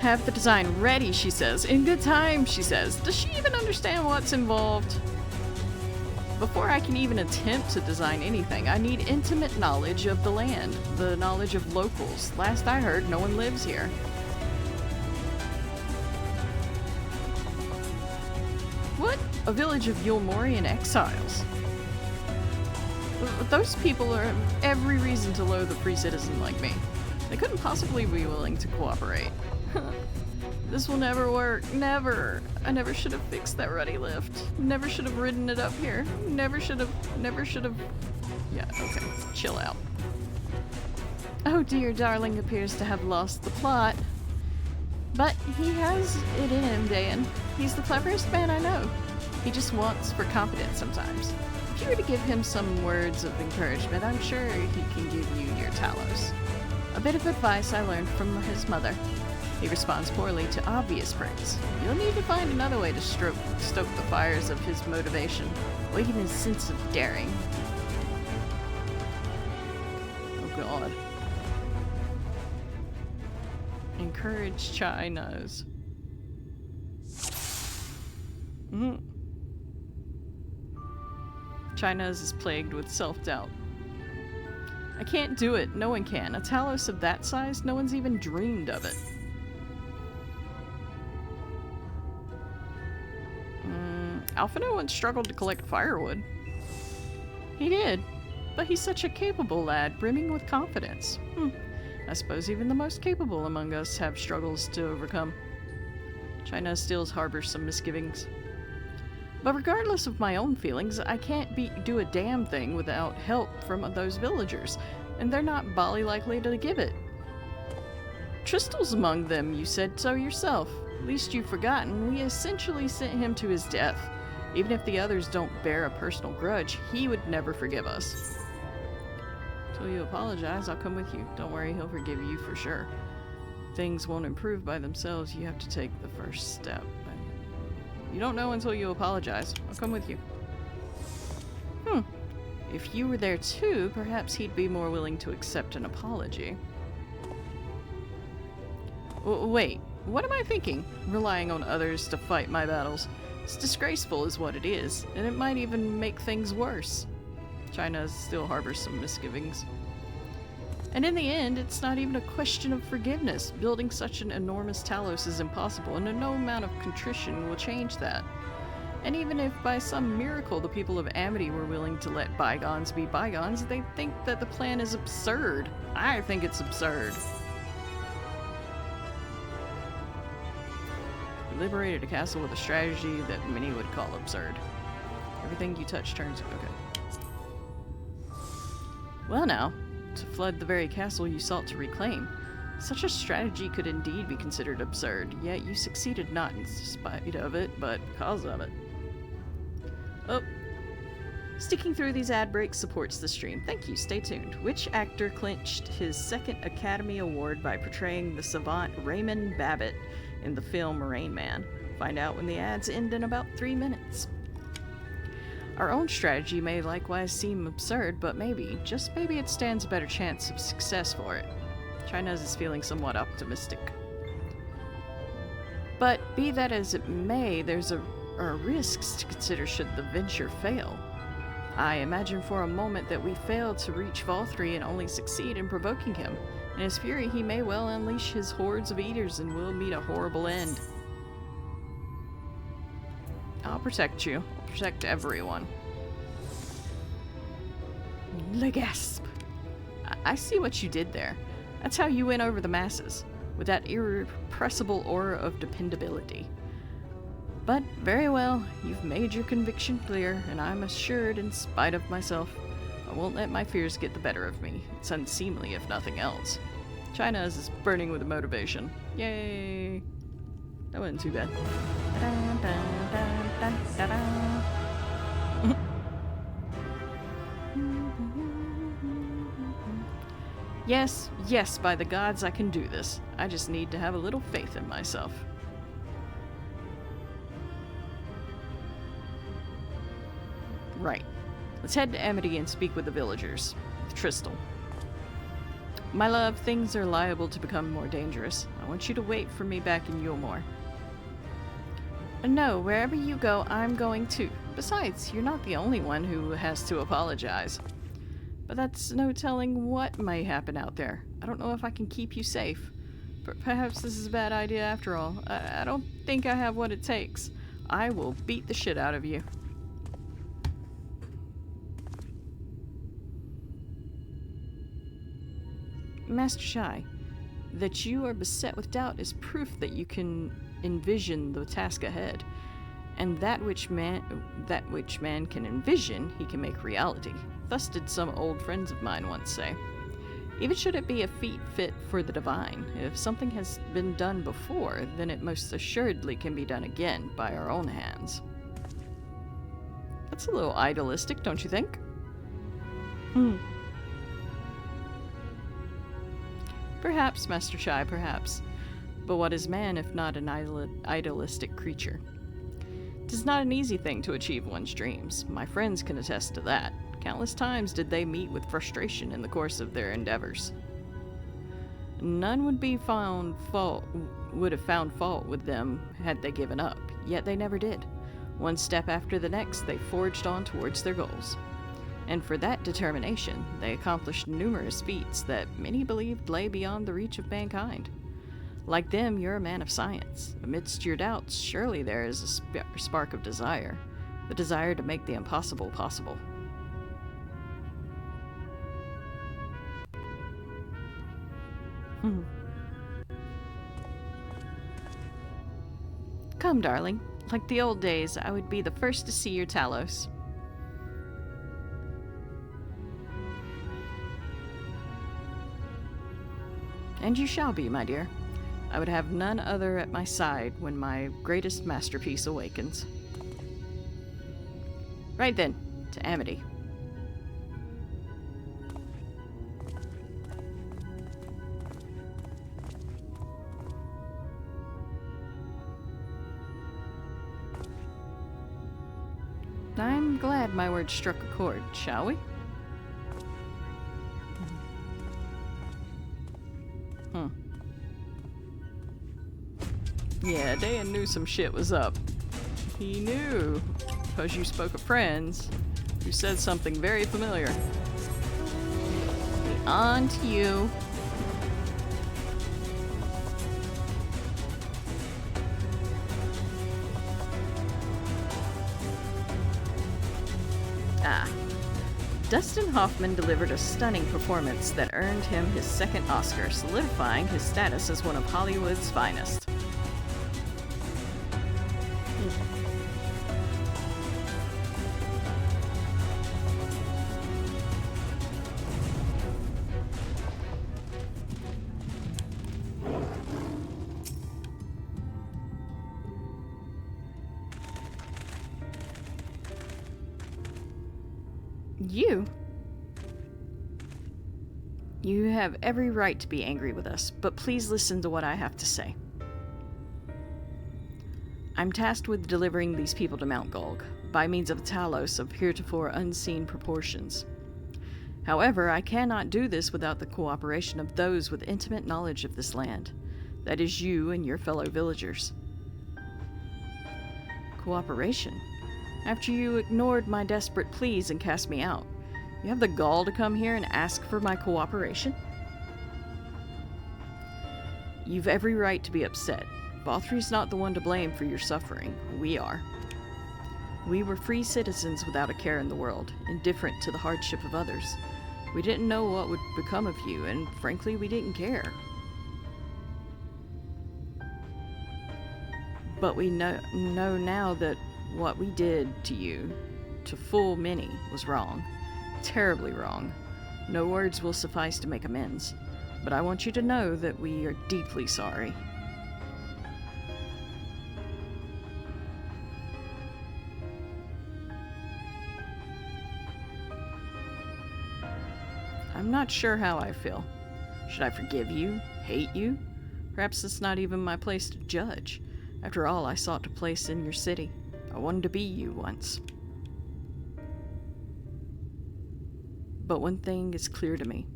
Have the design ready, she says. In good time, she says. Does she even understand what's involved? Before I can even attempt to design anything, I need intimate knowledge of the land, the knowledge of locals. Last I heard, no one lives here. What? A village of Yulmorian exiles? Those people are every reason to loathe a free citizen like me. They couldn't possibly be willing to cooperate. This will never work. Never. I never should have fixed that ruddy lift. Never should have ridden it up here. Never should have. Yeah, okay. Chill out. Oh dear, darling appears to have lost the plot. But he has it in him, Dan. He's the cleverest man I know. He just wants for competence sometimes. If you were to give him some words of encouragement, I'm sure he can give you your Talos. A bit of advice I learned from his mother. He responds poorly to obvious praise. You'll need to find another way to stoke the fires of his motivation, awaken his sense of daring. Oh god. Encourage Chai knows. Chai knows is plagued with self-doubt. I can't do it. No one can. A Talos of that size, no one's even dreamed of it. Alphino once struggled to collect firewood. He did, but he's such a capable lad, brimming with confidence. I suppose even the most capable among us have struggles to overcome. China still harbors some misgivings. But regardless of my own feelings, I can't do a damn thing without help from those villagers, and they're not bally likely to give it. Tristel's among them, you said so yourself. Least you've forgotten, we essentially sent him to his death. Even if the others don't bear a personal grudge, he would never forgive us. Till you apologize, I'll come with you. Don't worry, he'll forgive you for sure. Things won't improve by themselves, you have to take the first step. You don't know until you apologize. I'll come with you. If you were there too, perhaps he'd be more willing to accept an apology. Wait, what am I thinking? Relying on others to fight my battles. It's disgraceful is what it is, and it might even make things worse. China still harbors some misgivings. And in the end, it's not even a question of forgiveness. Building such an enormous Talos is impossible, and no amount of contrition will change that. And even if by some miracle the people of Amity were willing to let bygones be bygones, they think that the plan is absurd. I think it's absurd. You liberated a castle with a strategy that many would call absurd. Everything you touch turns... Okay. Well now, to flood the very castle you sought to reclaim. Such a strategy could indeed be considered absurd, yet you succeeded not in spite of it, but because of it. Oh. Sticking through these ad breaks supports the stream. Thank you, stay tuned. Which actor clinched his second Academy Award by portraying the savant Raymond Babbitt in the film Rain Man? Find out when the ads end in about 3 minutes. Our own strategy may likewise seem absurd, but maybe, just maybe it stands a better chance of success for it. Chinese is feeling somewhat optimistic. But be that as it may, there are risks to consider should the venture fail. I imagine for a moment that we fail to reach Vol3 and only succeed in provoking him. In his fury, he may well unleash his hordes of eaters and we'll meet a horrible end. I'll protect you. I'll protect everyone. Legasp. I see what you did there. That's how you win over the masses, with that irrepressible aura of dependability. But, very well, you've made your conviction clear, and I'm assured, in spite of myself, I won't let my fears get the better of me. It's unseemly, if nothing else. China is burning with motivation. Yay! That wasn't too bad. Yes, yes, by the gods I can do this. I just need to have a little faith in myself. Right. Let's head to Amity and speak with the villagers. With Tristal. My love, things are liable to become more dangerous. I want you to wait for me back in Yulmore. No, wherever you go, I'm going too. Besides, you're not the only one who has to apologize. But that's no telling what may happen out there. I don't know if I can keep you safe. Perhaps this is a bad idea after all. I don't think I have what it takes. I will beat the shit out of you. Master Shai, that you are beset with doubt is proof that you can envision the task ahead, and that which man can envision, he can make reality. Thus did some old friends of mine once say. Even should it be a feat fit for the divine, if something has been done before, then it most assuredly can be done again by our own hands. That's a little idealistic, don't you think? Perhaps, Master Shai, perhaps. But what is man if not an idealistic creature? 'Tis not an easy thing to achieve one's dreams. My friends can attest to that. Countless times did they meet with frustration in the course of their endeavors. None would have found fault with them had they given up, yet they never did. One step after the next, they forged on towards their goals. And for that determination, they accomplished numerous feats that many believed lay beyond the reach of mankind. Like them, you're a man of science. Amidst your doubts, surely there is a spark of desire. The desire to make the impossible possible. Come, darling. Like the old days, I would be the first to see your Talos. And you shall be, my dear. I would have none other at my side when my greatest masterpiece awakens. Right then, to Amity. I'm glad my words struck a chord, shall we? Yeah, Dan knew some shit was up. He knew, because you spoke of friends, who said something very familiar. On to you. Dustin Hoffman delivered a stunning performance that earned him his second Oscar, solidifying his status as one of Hollywood's finest. You have every right to be angry with us, but please listen to what I have to say. I'm tasked with delivering these people to Mount Gulg, by means of a Talos of heretofore unseen proportions. However, I cannot do this without the cooperation of those with intimate knowledge of this land. That is you and your fellow villagers. Cooperation? After you ignored my desperate pleas and cast me out, you have the gall to come here and ask for my cooperation? You've every right to be upset. Vothri's not the one to blame for your suffering. We are. We were free citizens without a care in the world, indifferent to the hardship of others. We didn't know what would become of you, and frankly, we didn't care. But we know now that what we did to you, to fool many, was wrong. Terribly wrong. No words will suffice to make amends. But I want you to know that we are deeply sorry. I'm not sure how I feel. Should I forgive you? Hate you? Perhaps it's not even my place to judge. After all, I sought to place in your city. I wanted to be you once. But one thing is clear to me.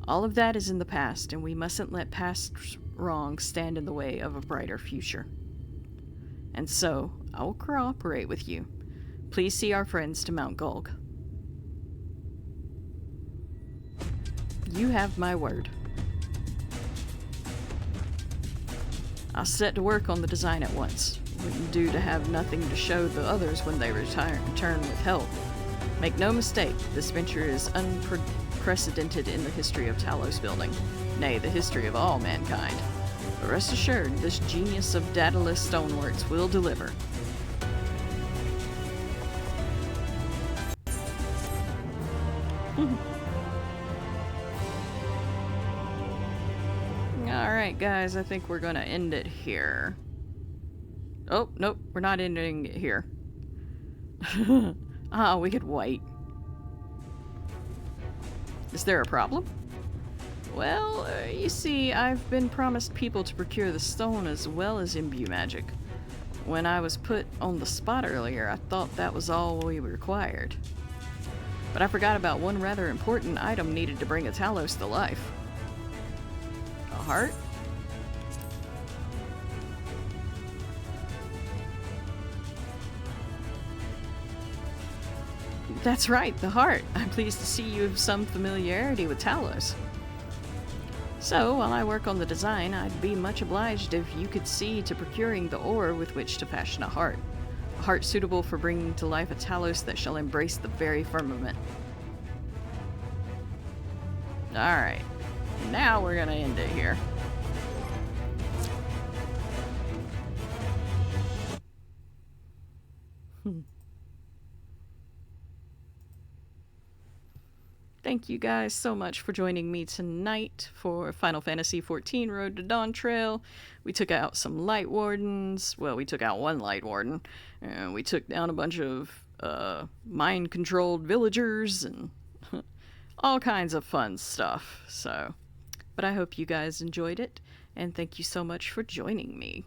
All of that is in the past, and we mustn't let past wrongs stand in the way of a brighter future. And so, I will cooperate with you. Please see our friends to Mount Gulg. You have my word. I'll set to work on the design at once. Wouldn't do to have nothing to show the others when they return with help. Make no mistake, this venture is unprecedented in the history of Talos building, nay, the history of all mankind. But rest assured, this genius of Daedalus stoneworks will deliver. Alright guys, I think we're gonna end it here. Oh, nope, we're not ending it here. We could wait. Is there a problem? Well, you see, I've been promised people to procure the stone as well as imbue magic. When I was put on the spot earlier, I thought that was all we required. But I forgot about one rather important item needed to bring a Talos to life. A heart? That's right, the heart. I'm pleased to see you have some familiarity with Talos. So, while I work on the design, I'd be much obliged if you could see to procuring the ore with which to fashion a heart. A heart suitable for bringing to life a Talos that shall embrace the very firmament. Alright, now we're gonna end it here. Thank you guys so much for joining me tonight for Final Fantasy XIV Road to Dawntrail. We took out some Lightwardens. Well, we took out one Lightwarden. And we took down a bunch of mind-controlled villagers and all kinds of fun stuff. So, but I hope you guys enjoyed it. And thank you so much for joining me.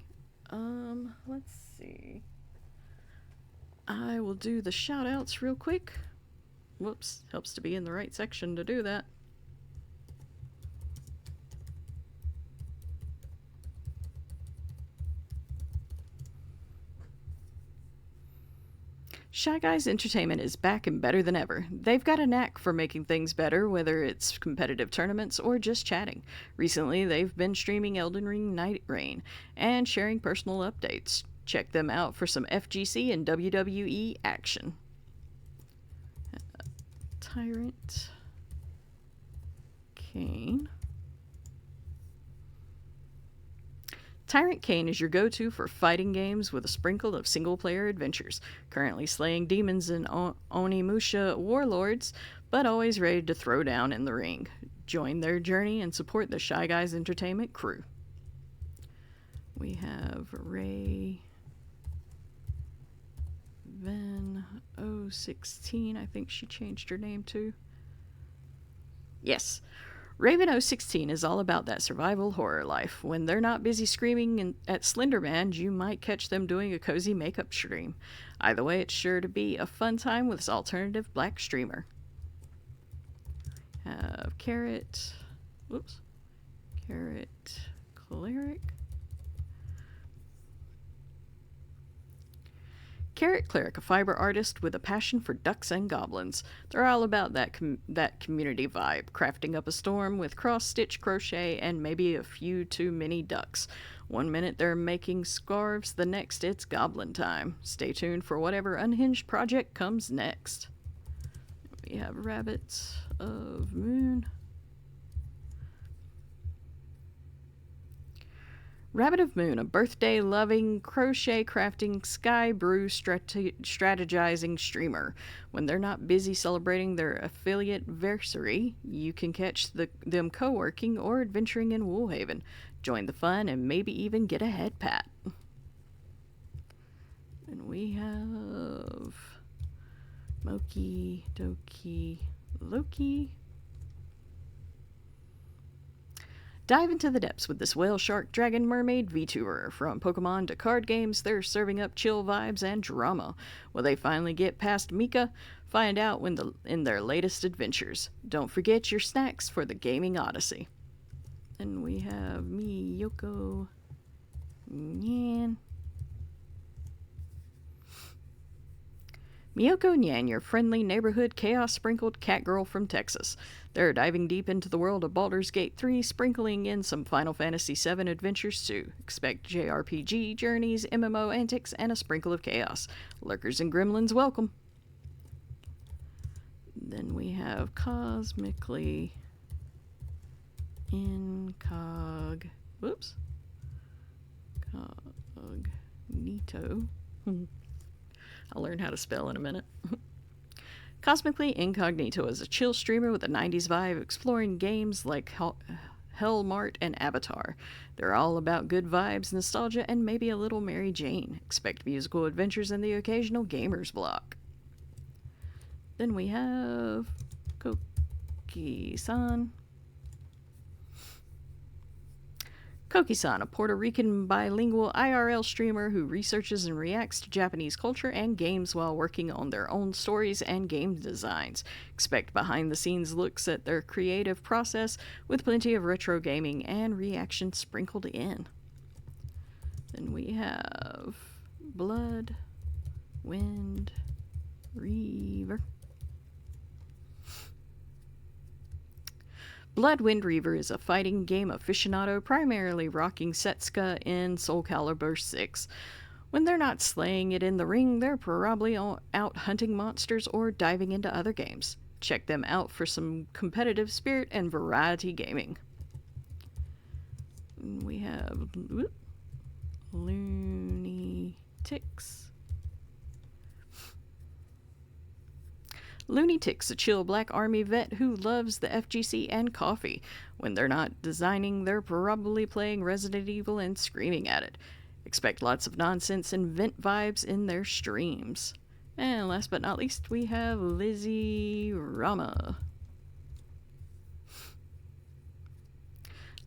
Let's see. I will do the shout-outs real quick. Whoops, helps to be in the right section to do that. Shy Guys Entertainment is back and better than ever. They've got a knack for making things better, whether it's competitive tournaments or just chatting. Recently, they've been streaming Elden Ring Night Rain and sharing personal updates. Check them out for some FGC and WWE action. Tyrant Kane. Tyrant Kane is your go-to for fighting games with a sprinkle of single-player adventures, currently slaying demons and Onimusha warlords, but always ready to throw down in the ring. Join their journey and support the Shy Guys Entertainment crew. We have Ray Van 016, I think she changed her name to. Yes, Raven 016 is all about that survival horror life. When they're not busy screaming at Slenderman, you might catch them doing a cozy makeup stream. Either way, it's sure to be a fun time with this alternative black streamer. Have Carrot. Whoops. Carrot Cleric. Carrot Cleric, a fiber artist with a passion for ducks and goblins. They're all about that community vibe, crafting up a storm with cross-stitch crochet and maybe a few too many ducks. One minute they're making scarves, the next it's goblin time. Stay tuned for whatever unhinged project comes next. We have Rabbits of Moon. Rabbit of Moon, a birthday-loving, crochet-crafting, sky brew strategizing streamer. When they're not busy celebrating their affiliate versary, you can catch them co-working or adventuring in Woolhaven. Join the fun and maybe even get a head pat. And we have Moki, Doki, Loki. Dive into the depths with this whale, shark, dragon, mermaid VTuber. From Pokemon to card games, they're serving up chill vibes and drama. Will they finally get past Mika? Find out in their latest adventures. Don't forget your snacks for the gaming odyssey. And we have Miyoko Nyan. Miyoko Nyan, your friendly neighborhood chaos-sprinkled cat girl from Texas. They're diving deep into the world of Baldur's Gate 3, sprinkling in some Final Fantasy VII adventures too. Expect JRPG, journeys, MMO antics, and a sprinkle of chaos. Lurkers and gremlins welcome. Then we have Cosmically Whoops. Cognito. I'll learn how to spell in a minute. Cosmically Incognito is a chill streamer with a 90s vibe, exploring games like Hellmart and Avatar. They're all about good vibes, nostalgia, and maybe a little Mary Jane. Expect musical adventures and the occasional gamer's block. Then we have Koki-san. Koki-san, a Puerto Rican bilingual IRL streamer who researches and reacts to Japanese culture and games while working on their own stories and game designs. Expect behind-the-scenes looks at their creative process with plenty of retro gaming and reaction sprinkled in. Then we have Blood, Wind, Reaver. Blood Wind Reaver is a fighting game aficionado, primarily rocking Setsuka in Soul Calibur 6. When they're not slaying it in the ring, they're probably out hunting monsters or diving into other games. Check them out for some competitive spirit and variety gaming. We have Looney Ticks. Looney Ticks, a chill black army vet who loves the FGC and coffee. When they're not designing, they're probably playing Resident Evil and screaming at it. Expect lots of nonsense and vent vibes in their streams. And last but not least, we have Lizzie Rama.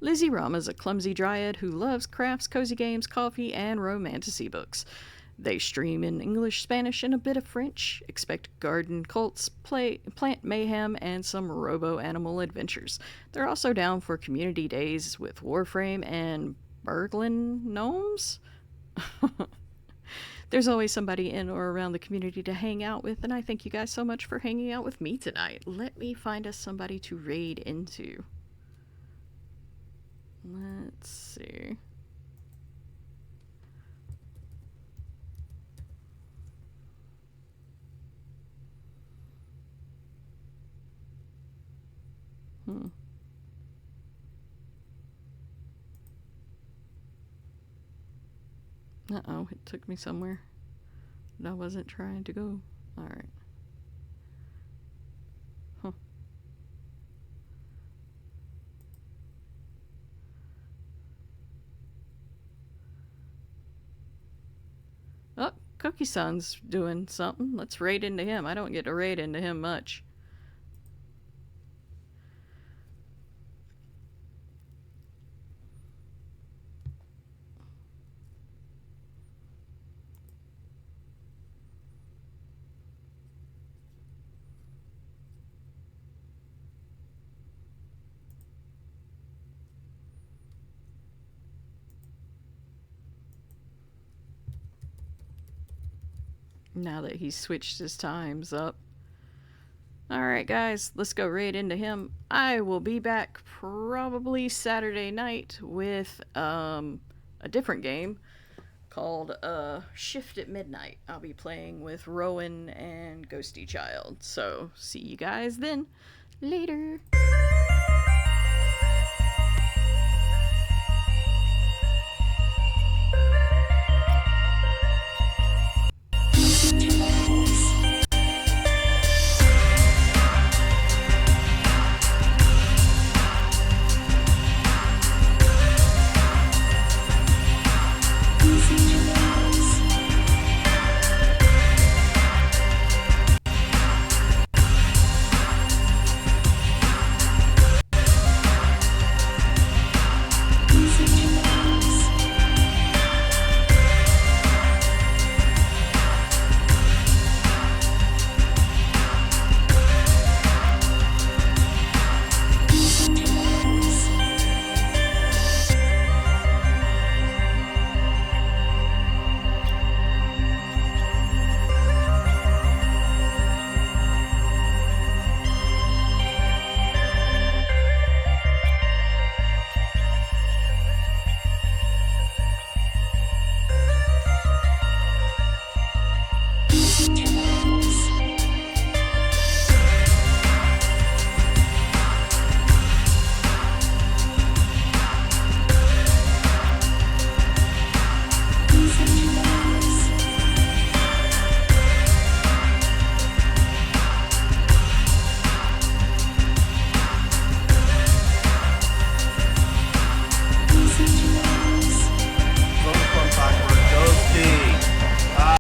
Lizzie Rama is a clumsy dryad who loves crafts, cozy games, coffee, and romantasy books. They stream in English, Spanish, and a bit of French. Expect garden cults, plant mayhem, and some robo-animal adventures. They're also down for community days with Warframe and Berglin gnomes. There's always somebody in or around the community to hang out with, and I thank you guys so much for hanging out with me tonight. Let me find us somebody to raid into. Let's see. Uh-oh, it took me somewhere that I wasn't trying to go. Alright. Huh. Oh, Cookie-san's doing something. Let's raid into him. I don't get to raid into him much. Now that he's switched his times up. Alright guys, let's go right into him. I will be back probably Saturday night with a different game called Shift at Midnight. I'll be playing with Rowan and Ghosty Child. So see you guys then. Later.